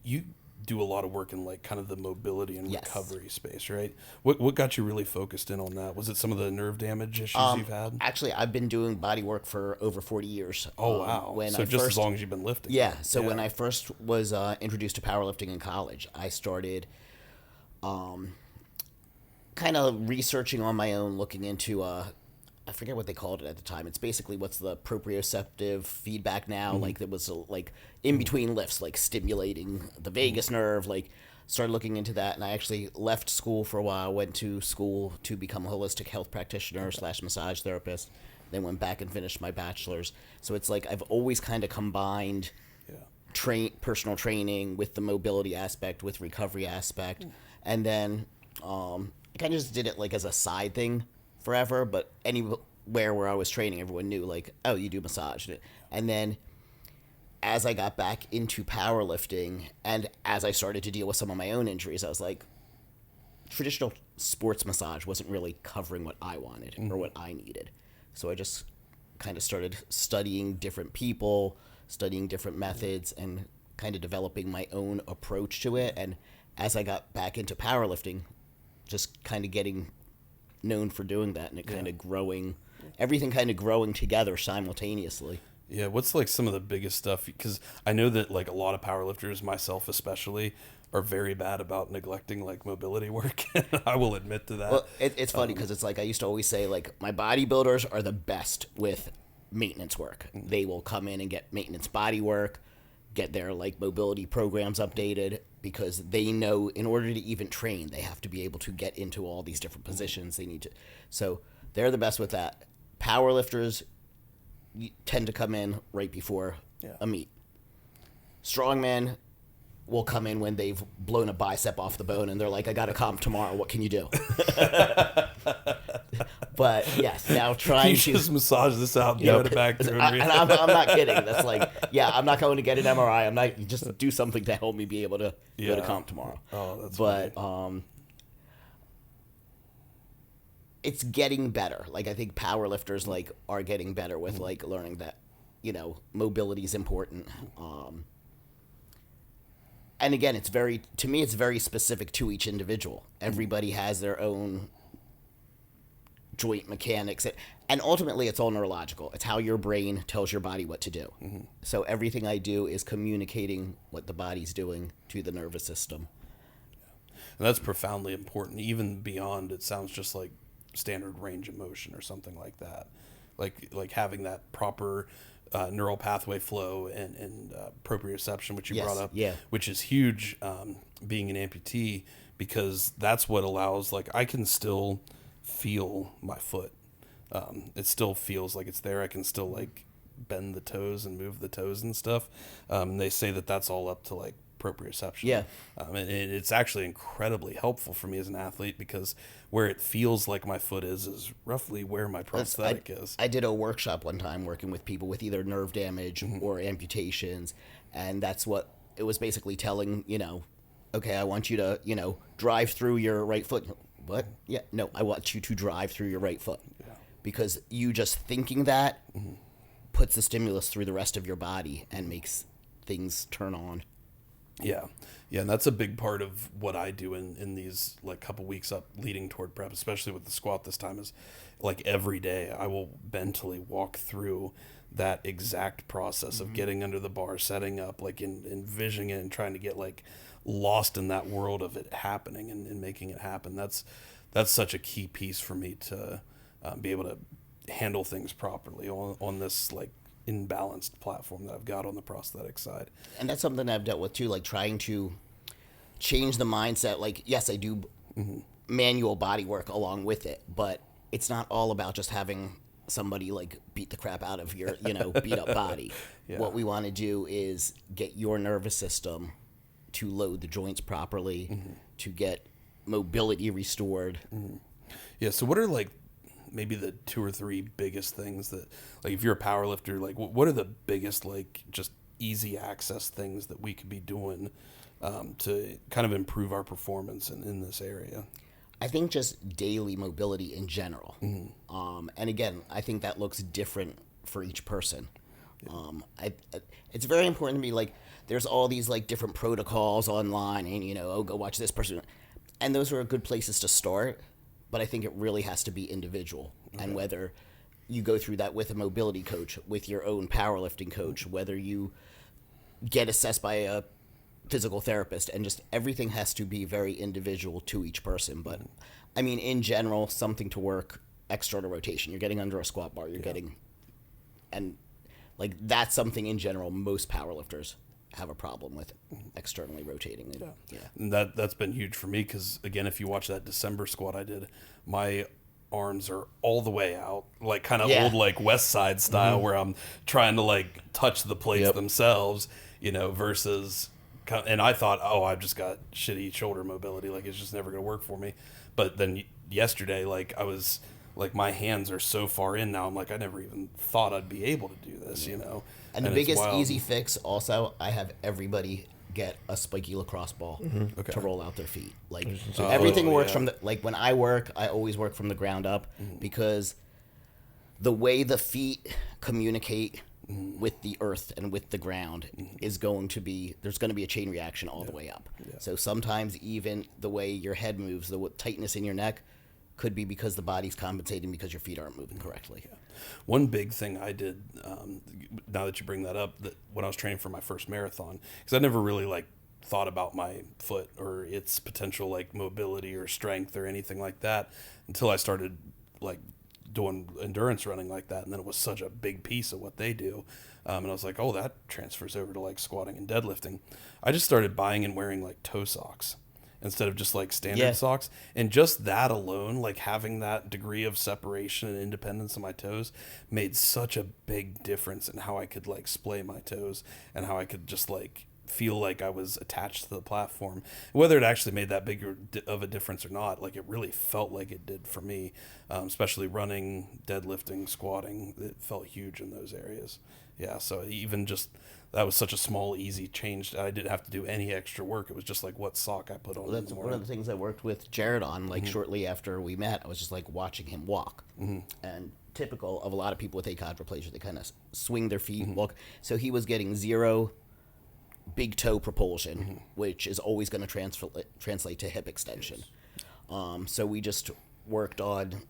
do a lot of work in like kind of the mobility and recovery space, right? What got you really focused in on that? Was it some of the nerve damage issues you've had? Actually, I've been doing body work for over 40 years. Oh wow! So just as long as you've been lifting. Yeah. So when I first was introduced to powerlifting in college, I started kind of researching on my own, looking into I forget what they called it at the time. It's basically what's the proprioceptive feedback now. Like there was like in between lifts, like stimulating the vagus nerve. Like started looking into that, and I actually left school for a while. Went to school to become a holistic health practitioner / massage therapist. Then went back and finished my bachelor's. So it's like I've always kind of combined personal training with the mobility aspect, with recovery aspect, and then I kind of just did it like as a side thing forever, but anywhere where I was training, everyone knew like, oh, you do massage. And then as I got back into powerlifting and as I started to deal with some of my own injuries, I was like, traditional sports massage wasn't really covering what I wanted or what I needed. So I just kind of started studying different people, studying different methods, and kind of developing my own approach to it. And as I got back into powerlifting, just kind of getting known for doing that, and it kind of growing, everything kind of growing together simultaneously. Yeah, what's like some of the biggest stuff? Because I know that like a lot of powerlifters, myself especially, are very bad about neglecting like mobility work. I will admit to that. Well, it's funny because it's like I used to always say like my bodybuilders are the best with maintenance work. They will come in and get maintenance body work, get their like mobility programs updated, because they know in order to even train, they have to be able to get into all these different positions they need to. So they're the best with that. Powerlifters tend to come in right before a meet. Strongmen will come in when they've blown a bicep off the bone and they're like, I got a comp tomorrow. What can you do? But yes, now trying to just massage this out, and get it back through. And I'm not kidding. That's like, I'm not going to get an MRI. I'm not just do something to help me be able to go to comp tomorrow. Oh, that's but it's getting better. Like I think powerlifters like are getting better with like learning that mobility is important. And again, it's very specific to each individual. Everybody has their own joint mechanics, and ultimately it's all neurological. It's how your brain tells your body what to do. So everything I do is communicating what the body's doing to the nervous system. And that's profoundly important, even beyond, it sounds just like standard range of motion or something like that. Like having that proper neural pathway flow and proprioception, which you brought up, which is huge, being an amputee, because that's what allows, like, I can still feel my foot. It still feels like it's there. I can still like bend the toes and move the toes and stuff. They say that that's all up to like proprioception. And it's actually incredibly helpful for me as an athlete, because where it feels like my foot is roughly where my prosthetic is. I did a workshop one time working with people with either nerve damage or amputations, and that's what it was basically telling, okay, I want you to, drive through your right foot. What? Yeah, no, I want you to drive through your right foot. Because you just thinking that puts the stimulus through the rest of your body and makes things turn on. Yeah, and that's a big part of what I do in these like couple weeks up leading toward prep, especially with the squat this time, is like every day I will mentally walk through that exact process of getting under the bar, setting up, like envisioning it and trying to get like lost in that world of it happening and making it happen. That's such a key piece for me to be able to handle things properly on this like imbalanced platform that I've got on the prosthetic side. And that's something I've dealt with too, like trying to change the mindset. Like, yes, I do manual body work along with it, but it's not all about just having somebody like beat the crap out of your, beat up body. What we want to do is get your nervous system to load the joints properly, to get mobility restored. Yeah. So what are like maybe the 2 or 3 biggest things that, like, if you're a power lifter, like what are the biggest like just easy access things that we could be doing to kind of improve our performance in this area? I think just daily mobility in general. And again, I think that looks different for each person. It's very important to me, like, there's all these like different protocols online and, you know, oh, go watch this person. And those are good places to start, but I think it really has to be individual. And whether you go through that with a mobility coach, with your own powerlifting coach, whether you get assessed by a physical therapist, and just everything has to be very individual to each person. But I mean, in general, something to work, external rotation. You're getting under a squat bar, you're getting, and like that's something in general most powerlifters have a problem with, externally rotating. And that's been huge for me because, again, if you watch that December squat I did, my arms are all the way out, like kind of old like West Side style, where I'm trying to like touch the plates themselves, you know, versus, and I thought, oh, I've just got shitty shoulder mobility, like it's just never going to work for me. But then yesterday, like I was like, my hands are so far in now, I'm like, I never even thought I'd be able to do this, you know. And the biggest easy fix also, I have everybody get a spiky lacrosse ball to roll out their feet. Like everything works from the, like when I work, I always work from the ground up, because the way the feet communicate with the earth and with the ground is going to be, there's going to be a chain reaction all the way up. So sometimes even the way your head moves, the tightness in your neck could be because the body's compensating because your feet aren't moving correctly. One big thing I did, now that you bring that up, that when I was training for my first marathon, because I never really like thought about my foot or its potential like mobility or strength or anything like that until I started like doing endurance running like that, and then it was such a big piece of what they do, and I was like, oh, that transfers over to like squatting and deadlifting. I just started buying and wearing like toe socks instead of just like standard socks. And just that alone, like having that degree of separation and independence in my toes made such a big difference in how I could like splay my toes and how I could just like feel like I was attached to the platform. Whether it actually made that big of a difference or not, like it really felt like it did for me, especially running, deadlifting, squatting. It felt huge in those areas. Yeah, so even just that was such a small, easy change. I didn't have to do any extra work. It was just like what sock I put on. Well, that's one of the things I worked with Jared on. Like shortly after we met, I was just like watching him walk. And typical of a lot of people with achondroplasia, they kind of swing their feet and walk. So he was getting zero big toe propulsion, which is always going to translate to hip extension. So we just worked on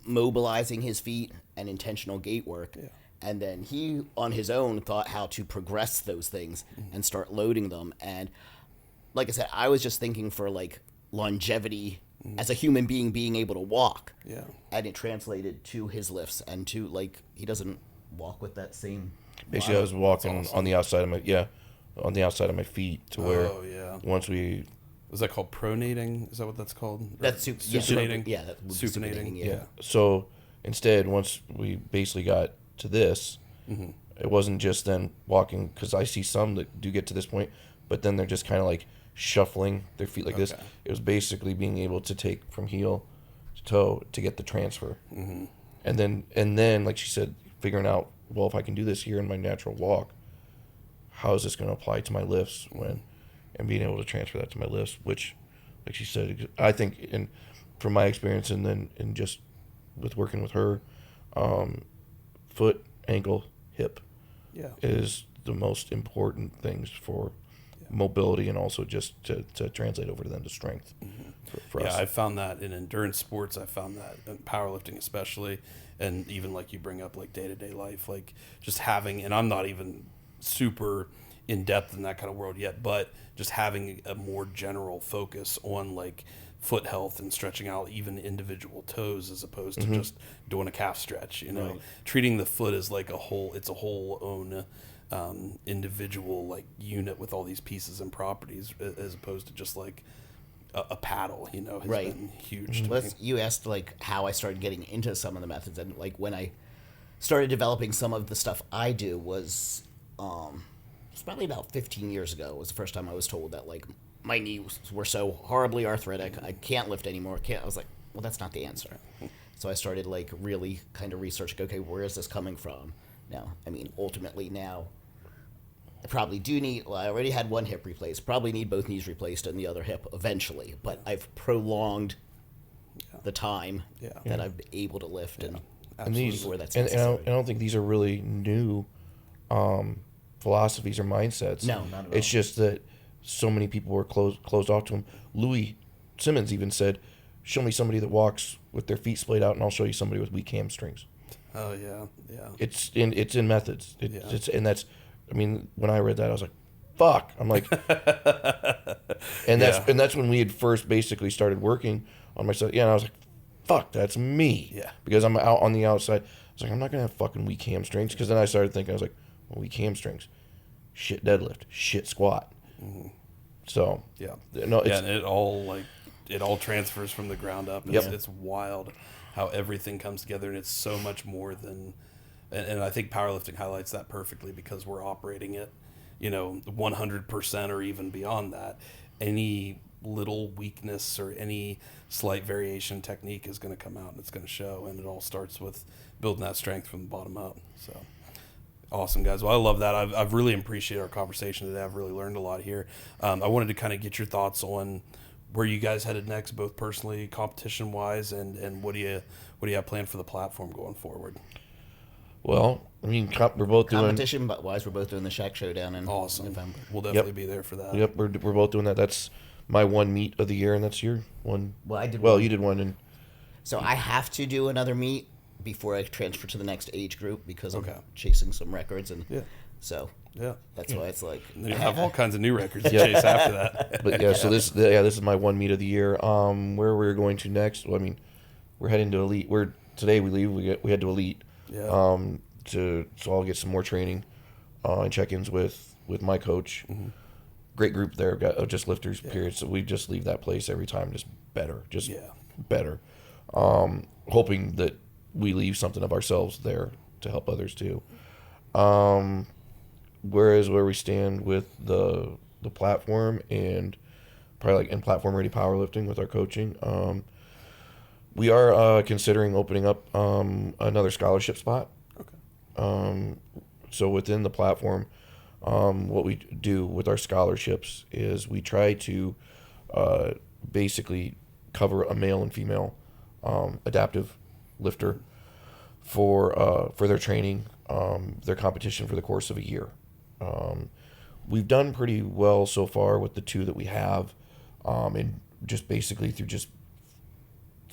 mobilizing his feet and intentional gait work. And then he, on his own, thought how to progress those things and start loading them. And like I said, I was just thinking for like longevity as a human being able to walk. And it translated to his lifts and to like, he doesn't walk with that same. Basically, I was walking on the outside of my feet to where once we. Was that called pronating? Is that what that's called? That's supinating. Yeah, that would be supinating. Yeah. So instead, once we basically got to this, it wasn't just then walking, because I see some that do get to this point, but then they're just kind of like shuffling their feet like this. It was basically being able to take from heel to toe to get the transfer, and then like she said, figuring out, well, if I can do this here in my natural walk, how is this going to apply to my lifts and being able to transfer that to my lifts, which, like she said, I think from my experience and then just with working with her, foot, ankle, hip is the most important things for mobility, and also just to translate over to them to strength for us. I found that in endurance sports. I found that in powerlifting especially, and even like you bring up like day-to-day life, like just having, and I'm not even super in depth in that kind of world yet, but just having a more general focus on like foot health and stretching out even individual toes as opposed to just doing a calf stretch, you know, treating the foot as like it's a whole own individual like unit with all these pieces and properties, as opposed to just like a paddle, you know, has been huge. You asked like how I started getting into some of the methods, and like when I started developing some of the stuff I do was it's probably about 15 years ago was the first time I was told that like my knees were so horribly arthritic, I can't lift anymore. I was like, well, that's not the answer. So I started like really kind of researching, okay, where is this coming from? Now, I mean, ultimately now, I probably do need. Well, I already had one hip replaced. Probably need both knees replaced and the other hip eventually. But I've prolonged the time that I've been able to lift, and these, where that's and necessary. I don't think these are really new philosophies or mindsets. No, not at all. It's just that so many people were closed off to them. Louis Simmons even said, "Show me somebody that walks with their feet splayed out, and I'll show you somebody with weak hamstrings." Oh yeah, yeah. It's in methods. And that's, I mean, when I read that, I was like, "Fuck!" I'm like, and that's when we had first basically started working on myself. Yeah, and I was like, "Fuck, that's me." Yeah. Because I'm out on the outside. I was like, I'm not gonna have fucking weak hamstrings. Because then I started thinking, I was like, well, weak hamstrings, shit deadlift, shit squat. Mm-hmm. So Yeah, no, it's, and it all transfers from the ground up. It's wild how everything comes together, and it's so much more than. And I think powerlifting highlights that perfectly because we're operating at, 100% or even beyond that. Any little weakness or any slight variation in technique is going to come out and it's going to show, and it all starts with building that strength from the bottom up. So. Awesome, guys. Well, I love that. I've really appreciated our conversation today. I've really learned a lot here. I wanted to kind of get your thoughts on where you guys headed next, both personally, competition-wise, and what do you have planned for the platform going forward? well, I mean, we're both doing Competition, but wise, we're both doing the Shack Showdown in November. We'll definitely be there for that. Yep, we're both doing that. That's my one meet of the year, and that's your one. Well, I did. Well, one. you did one, and So I have to do another meet before I transfer to the next age group because I'm Okay. chasing some records, and so Yeah. that's why it's like And then you have all kinds of new records to chase after that. but yeah. So this is my one meet of the year. Where we're going to next? Well, I mean, we're heading to Elite. Today we leave. We head to Elite. Yeah. So I'll get some more training, and check-ins with my coach. Mm-hmm. Great group there, got just lifters. Period. So we just leave that place every time just better, better. Hoping that we leave something of ourselves there to help others too. Whereas where we stand with the platform and probably in platform ready powerlifting with our coaching, we are considering opening up another scholarship spot. Okay. So within the platform, what we do with our scholarships is we try to basically cover a male and female adaptive lifter for their training, their competition for the course of a year. We've done pretty well so far with the two that we have, and just basically through just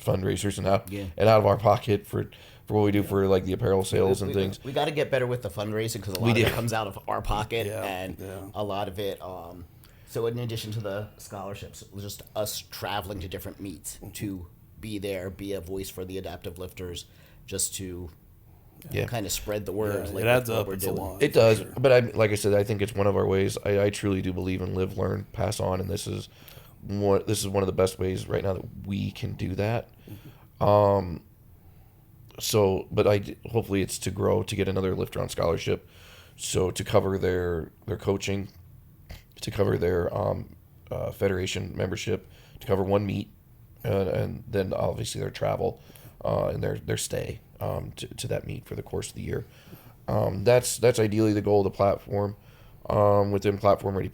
fundraisers and out of our pocket for what we do for like the apparel sales and things. We got to get better with the fundraising because a lot of it comes out of our pocket, and a lot of it. So in addition to the scholarships, it was just us traveling to different meets to be there, be a voice for the adaptive lifters, just to kind of spread the word. Yeah, like it adds what up. we're It's doing. a lot. It does, but like I said, I think it's one of our ways. I truly do believe in live, learn, pass on, and this is one of the best ways right now that we can do that. So, but hopefully it's to grow, to get another lifter on scholarship, so to cover their coaching, to cover their federation membership, to cover one meet, and then obviously their travel and their stay to that meet for the course of the year. That's ideally the goal of the platform. Within Platform Ready,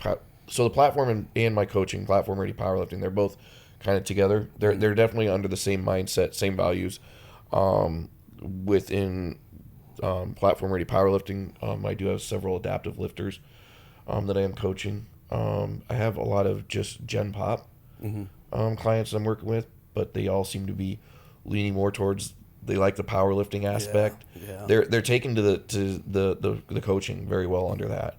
so the platform and my coaching, Platform Ready Powerlifting, they're both kind of together. They're definitely under the same mindset, same values. Within Platform Ready Powerlifting, I do have several adaptive lifters that I am coaching. I have a lot of just Gen Pop clients I'm working with, but they all seem to be leaning more towards, they like the powerlifting aspect. Yeah. They're taken to the coaching very well under that.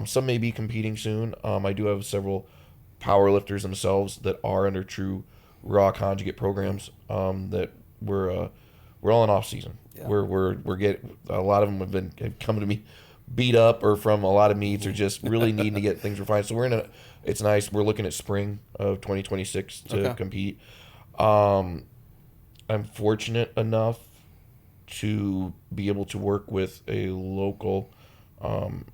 Some may be competing soon. I do have several powerlifters themselves that are under true raw conjugate programs that we're all in off season. Yeah. We're getting, a lot of them have come to me beat up or from a lot of meets or just really needing to get things refined. So it's nice. We're looking at spring of 2026 to compete. I'm fortunate enough to be able to work with a local. One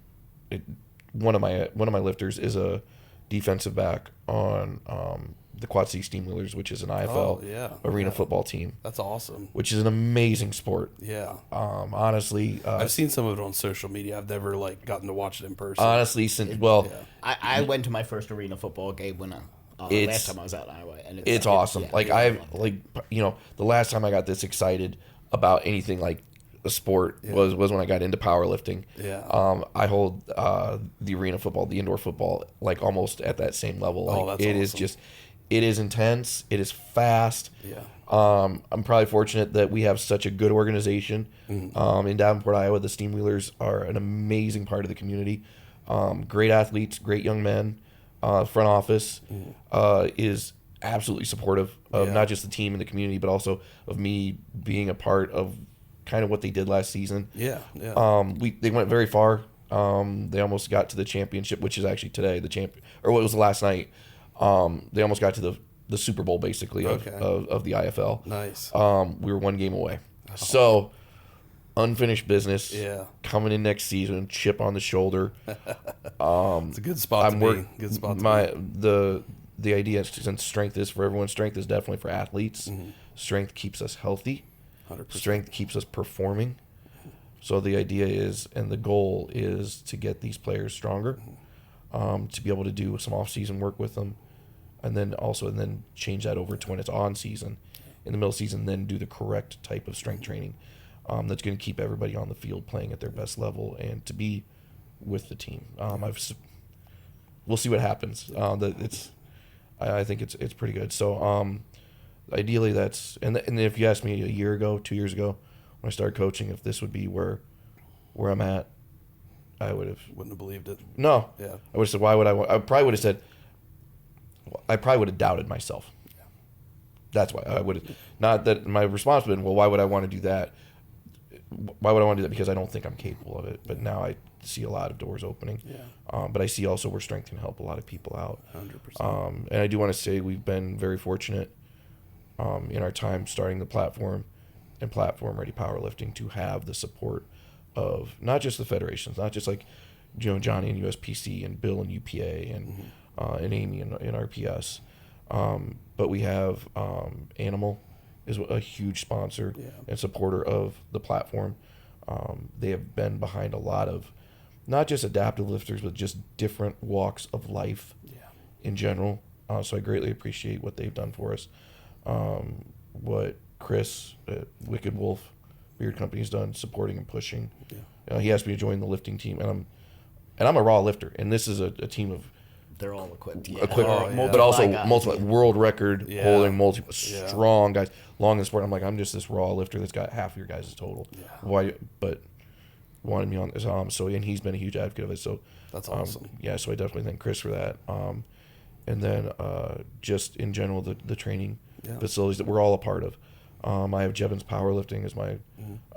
of my lifters is a defensive back on the Quad City Steamwheelers, which is an IFL arena football team. That's awesome. Which is an amazing sport. Yeah. Honestly, I've seen some of it on social media. I've never gotten to watch it in person. Honestly, I went to my first arena football game when last time I was out in Iowa, and it's awesome. The last time I got this excited about anything like a sport was when I got into powerlifting. Yeah. I hold the arena football, the indoor football, like almost at that same level. Like, that's awesome. It is intense. It is fast. Yeah. I'm probably fortunate that we have such a good organization. In Davenport, Iowa, the Steamwheelers are an amazing part of the community. Great athletes, great young men. Front office is absolutely supportive of not just the team and the community, but also of me being a part of kind of what they did last season. Yeah. They went very far. They almost got to the championship, which is actually today. Or what was last night? They almost got to the Super Bowl, basically, of the IFL. Nice. We were one game away. So, unfinished business. Yeah. Coming in next season, chip on the shoulder. It's a good spot to be. Good spot to be. The idea, since strength is for everyone, strength is definitely for athletes. Strength keeps us healthy. 100%. Strength keeps us performing. So the idea is, and the goal is, to get these players stronger, to be able to do some off-season work with them, and then change that over to when it's on season, in the middle season, then do the correct type of strength training that's going to keep everybody on the field playing at their best level and to be with the team. We'll see what happens. I think it's pretty good. So ideally that's and if you asked me a year ago, 2 years ago, when I started coaching, if this would be where I'm at, I wouldn't have believed it. No. Yeah. I would have said, why would I probably would have said, I probably would have doubted myself. Yeah. That's why I would have. Not that my response would have been, well, why would I want to do that? Why would I want to do that? Because I don't think I'm capable of it. But now I see a lot of doors opening. Yeah. But I see also where strength can help a lot of people out. 100%. And I do want to say we've been very fortunate in our time starting the platform and platform-ready powerlifting to have the support of not just the federations, not just like Johnny and USPC and Bill and UPA and Amy and RPS, but we have Animal is a huge sponsor and supporter of the platform. They have been behind a lot of not just adaptive lifters, but just different walks of life in general. So I greatly appreciate what they've done for us. What Chris at Wicked Wolf Beard Company has done, supporting and pushing. He asked me to join the lifting team, and I'm a raw lifter, and this is a team of they're all equipped, but also multiple world record holding, strong guys, long in the sport. I'm like, I'm just this raw lifter that's got half of your guys' total. Why? But wanted me on this, and he's been a huge advocate of it. So that's awesome. So I definitely thank Chris for that. And then just in general, the training facilities that we're all a part of. I have Jevons Powerlifting as my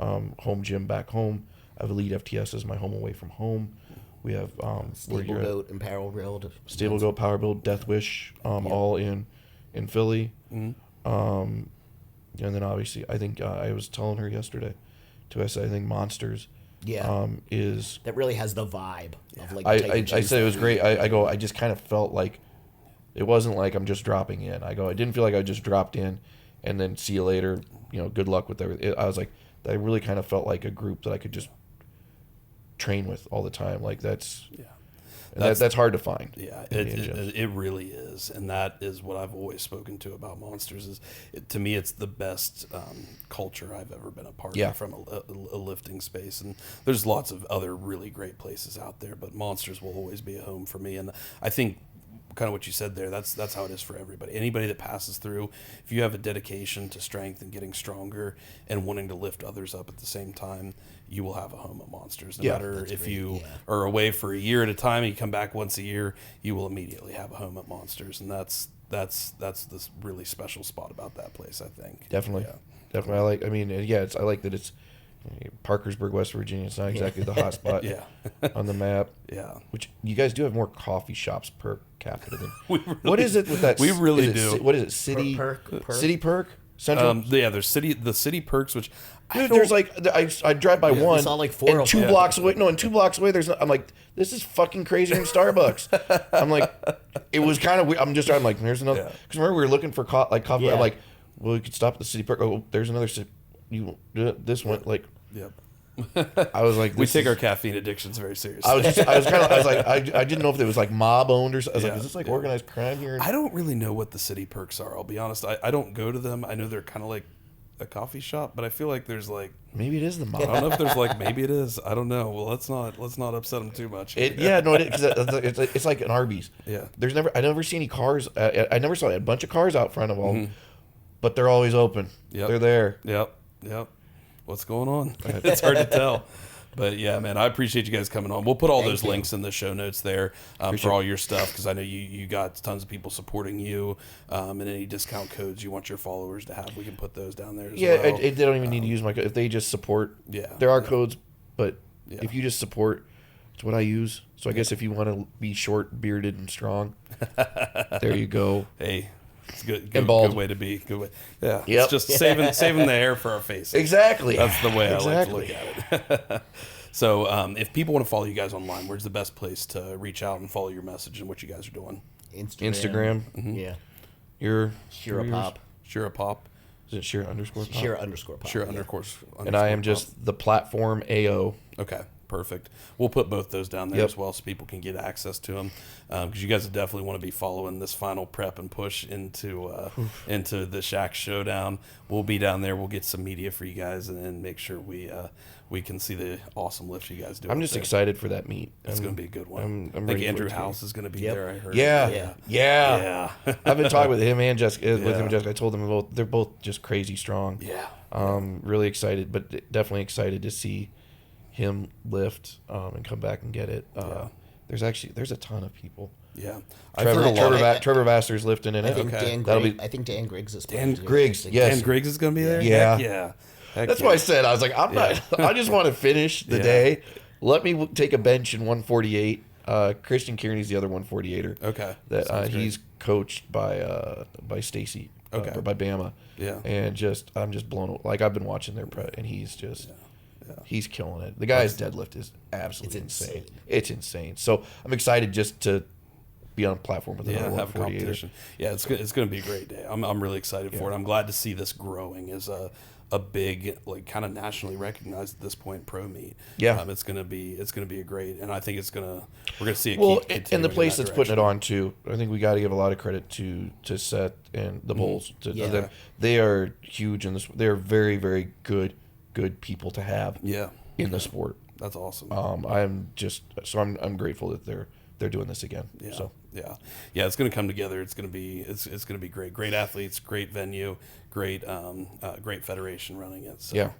home gym back home. I have Elite FTS as my home away from home. We have Stable Goat and Power Build. Stable Goat, Power Build, Death Wish, all in Philly. And then obviously, I think I was telling her yesterday, I think Monsters is... That really has the vibe of like... I said it was great. I just kind of felt like it wasn't like I'm just dropping in. I didn't feel like I just dropped in and then see you later, good luck with everything. I was like, I really kind of felt like a group that I could just train with all the time. Like that's hard to find. Yeah, it really is, and that is what I've always spoken to about Monsters. To me, it's the best culture I've ever been a part of from a lifting space. And there's lots of other really great places out there, but Monsters will always be a home for me. And I think kind of what you said there, that's how it is for everybody. Anybody that passes through, if you have a dedication to strength and getting stronger and wanting to lift others up at the same time, you will have a home at Monsters. No matter if you are away for a year at a time and you come back once a year, you will immediately have a home at Monsters. And that's this really special spot about that place, I think. Definitely. I like that it's Parkersburg, West Virginia. It's not exactly the hot spot on the map. Yeah. Which you guys do have more coffee shops per capita than. What is it with that? We really do. What is it? City Perk? City Perk? Central. There's the city perks, which Dude, there's like I drive by one, saw like 4 and of 2 them. blocks away. No, and 2 blocks away, I'm like, this is fucking crazier than Starbucks. I'm like, it was kind of weird. I'm like, there's another. Because remember we were looking for coffee. Yeah. I'm like, well, we could stop at the city park. Oh, there's another. You this one like. Yep. I was like, we take our caffeine addictions very seriously. I was like, I didn't know if it was like mob owned or something. I was like, is this like organized crime here? I don't really know what the city perks are. I'll be honest. I don't go to them. I know they're kind of like a coffee shop, but I feel like there's like, maybe it is the mob. I don't know if there's like, maybe it is. I don't know. Well, let's not upset them too much. It's like an Arby's. Yeah. I never see any cars. I never saw a bunch of cars out front of them, but they're always open. Yep. They're there. Yep. What's going on? It's hard to tell. But yeah, man, I appreciate you guys coming on. We'll put all those links in the show notes there for all your stuff, because I know you got tons of people supporting you, and any discount codes you want your followers to have, we can put those down there as well. They don't even need to use my code. If they just support, there are codes, but if you just support, it's what I use. So I guess if you want to be short, bearded, and strong, there you go. Hey. It's good. And bald. Good way to be. Good way. Yeah. Yep. It's just saving the hair for our faces. Exactly. That's the way I like to look at it. So, if people want to follow you guys online, where's the best place to reach out and follow your message and what you guys are doing? Instagram. Yeah. Your Shira Pop. Shira Pop. Is it Shira _Pop? Shira _Pop. Shira _ And I am just the platform AO. Okay. Perfect. We'll put both those down there as well, so people can get access to them. Because you guys definitely want to be following this final prep and push into the Shack Showdown. We'll be down there. We'll get some media for you guys, and make sure we can see the awesome lifts you guys do. I'm just excited for that meet. It's going to be a good one. I'm I think ready Andrew for it House is going to be Yep. there. I heard. Yeah. I've been talking with him and Jessica. With him and Jessica, I told them they're both just crazy strong. Yeah. Really excited, but definitely excited to see him lift and come back and get it. There's a ton of people. Yeah, Trevor Vassar's lifting in it. I think Dan Griggs is Dan Griggs. Yes, Dan Griggs is going to be there. Yeah. Yeah. That's why I said, I was like, I'm not. I just want to finish the day. Let me take a bench in 148. Christian Kearney's the other 148er. Okay. That he's coached by Stacy. Okay. Or by Bama. Yeah. And I'm just blown away. Like, I've been watching their prep, and he's just. Yeah. He's killing it. The guy's deadlift is absolutely insane. It's insane. So I'm excited just to be on a platform with another have a 148er. competition. Yeah, it's going to be a great day. I'm really excited for it. I'm glad to see this growing as a big, like, kind of nationally recognized at this point pro meet. Yeah, it's going to be a great, and I think we're going to see it. Well, and the place that's putting it on too. I think we got to give a lot of credit to Seth and the Bulls. They are huge in this. They are very, very good people to have in the sport. That's awesome. I'm grateful that they're doing this again. It's going to come together. It's going to be great athletes, great venue, great federation running it. So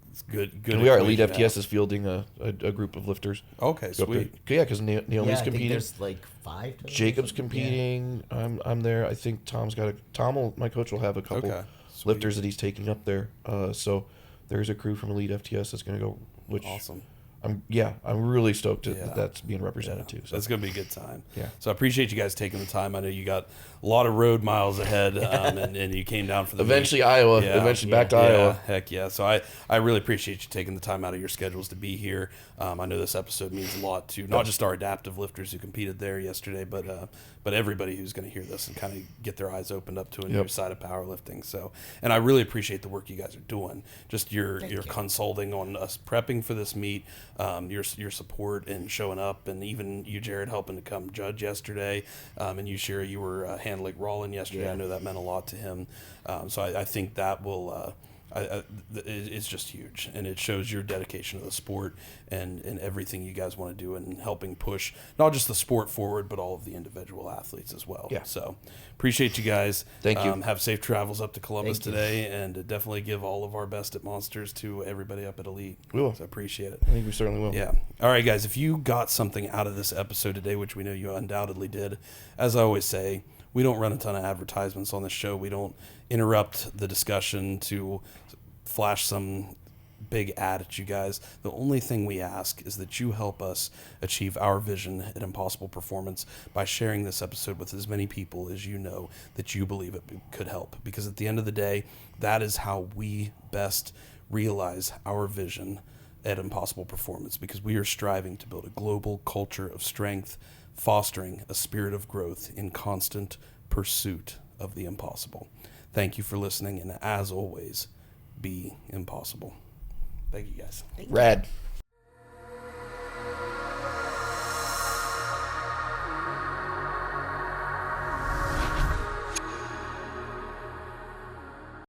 it's good. And we are Elite FTS is fielding a group of lifters. Okay, sweet. Yeah, because Naomi's competing. There's like 5. Jacob's competing. I'm there. I think my coach will have a couple lifters that he's taking up there. So there's a crew from Elite FTS that's going to go. Which awesome. I'm really stoked that that's being represented too. So it's going to be a good time. Yeah. So I appreciate you guys taking the time. I know you got a lot of road miles ahead, and you came down for the eventually meet. Iowa. Eventually back to Iowa. Heck yeah. So I really appreciate you taking the time out of your schedules to be here. I know this episode means a lot to not just our adaptive lifters who competed there yesterday, but everybody who's going to hear this and kind of get their eyes opened up to a new side of powerlifting. So, and I really appreciate the work you guys are doing. Just your consulting on us prepping for this meet, your support and showing up, and even you, Jared, helping to come judge yesterday, and you, Shira, you were handling Rollin yesterday. Yeah. I know that meant a lot to him. So I think that will. It's just huge, and it shows your dedication to the sport and everything you guys want to do in helping push not just the sport forward, but all of the individual athletes as well. Yeah. So appreciate you guys. Thank you. Have safe travels up to Columbus today, and definitely give all of our best at Monsters to everybody up at Elite. We will. So appreciate it. I think we certainly will. Yeah. All right, guys, if you got something out of this episode today, which we know you undoubtedly did, as I always say, we don't run a ton of advertisements on this show. We don't interrupt the discussion to flash some big ad at you guys. The only thing we ask is that you help us achieve our vision at Impossible Performance by sharing this episode with as many people as you know that you believe it could help. Because at the end of the day, that is how we best realize our vision at Impossible Performance, because we are striving to build a global culture of strength, fostering a spirit of growth in constant pursuit of the impossible. Thank you for listening, and as always, be impossible. Thank you, guys. Rad.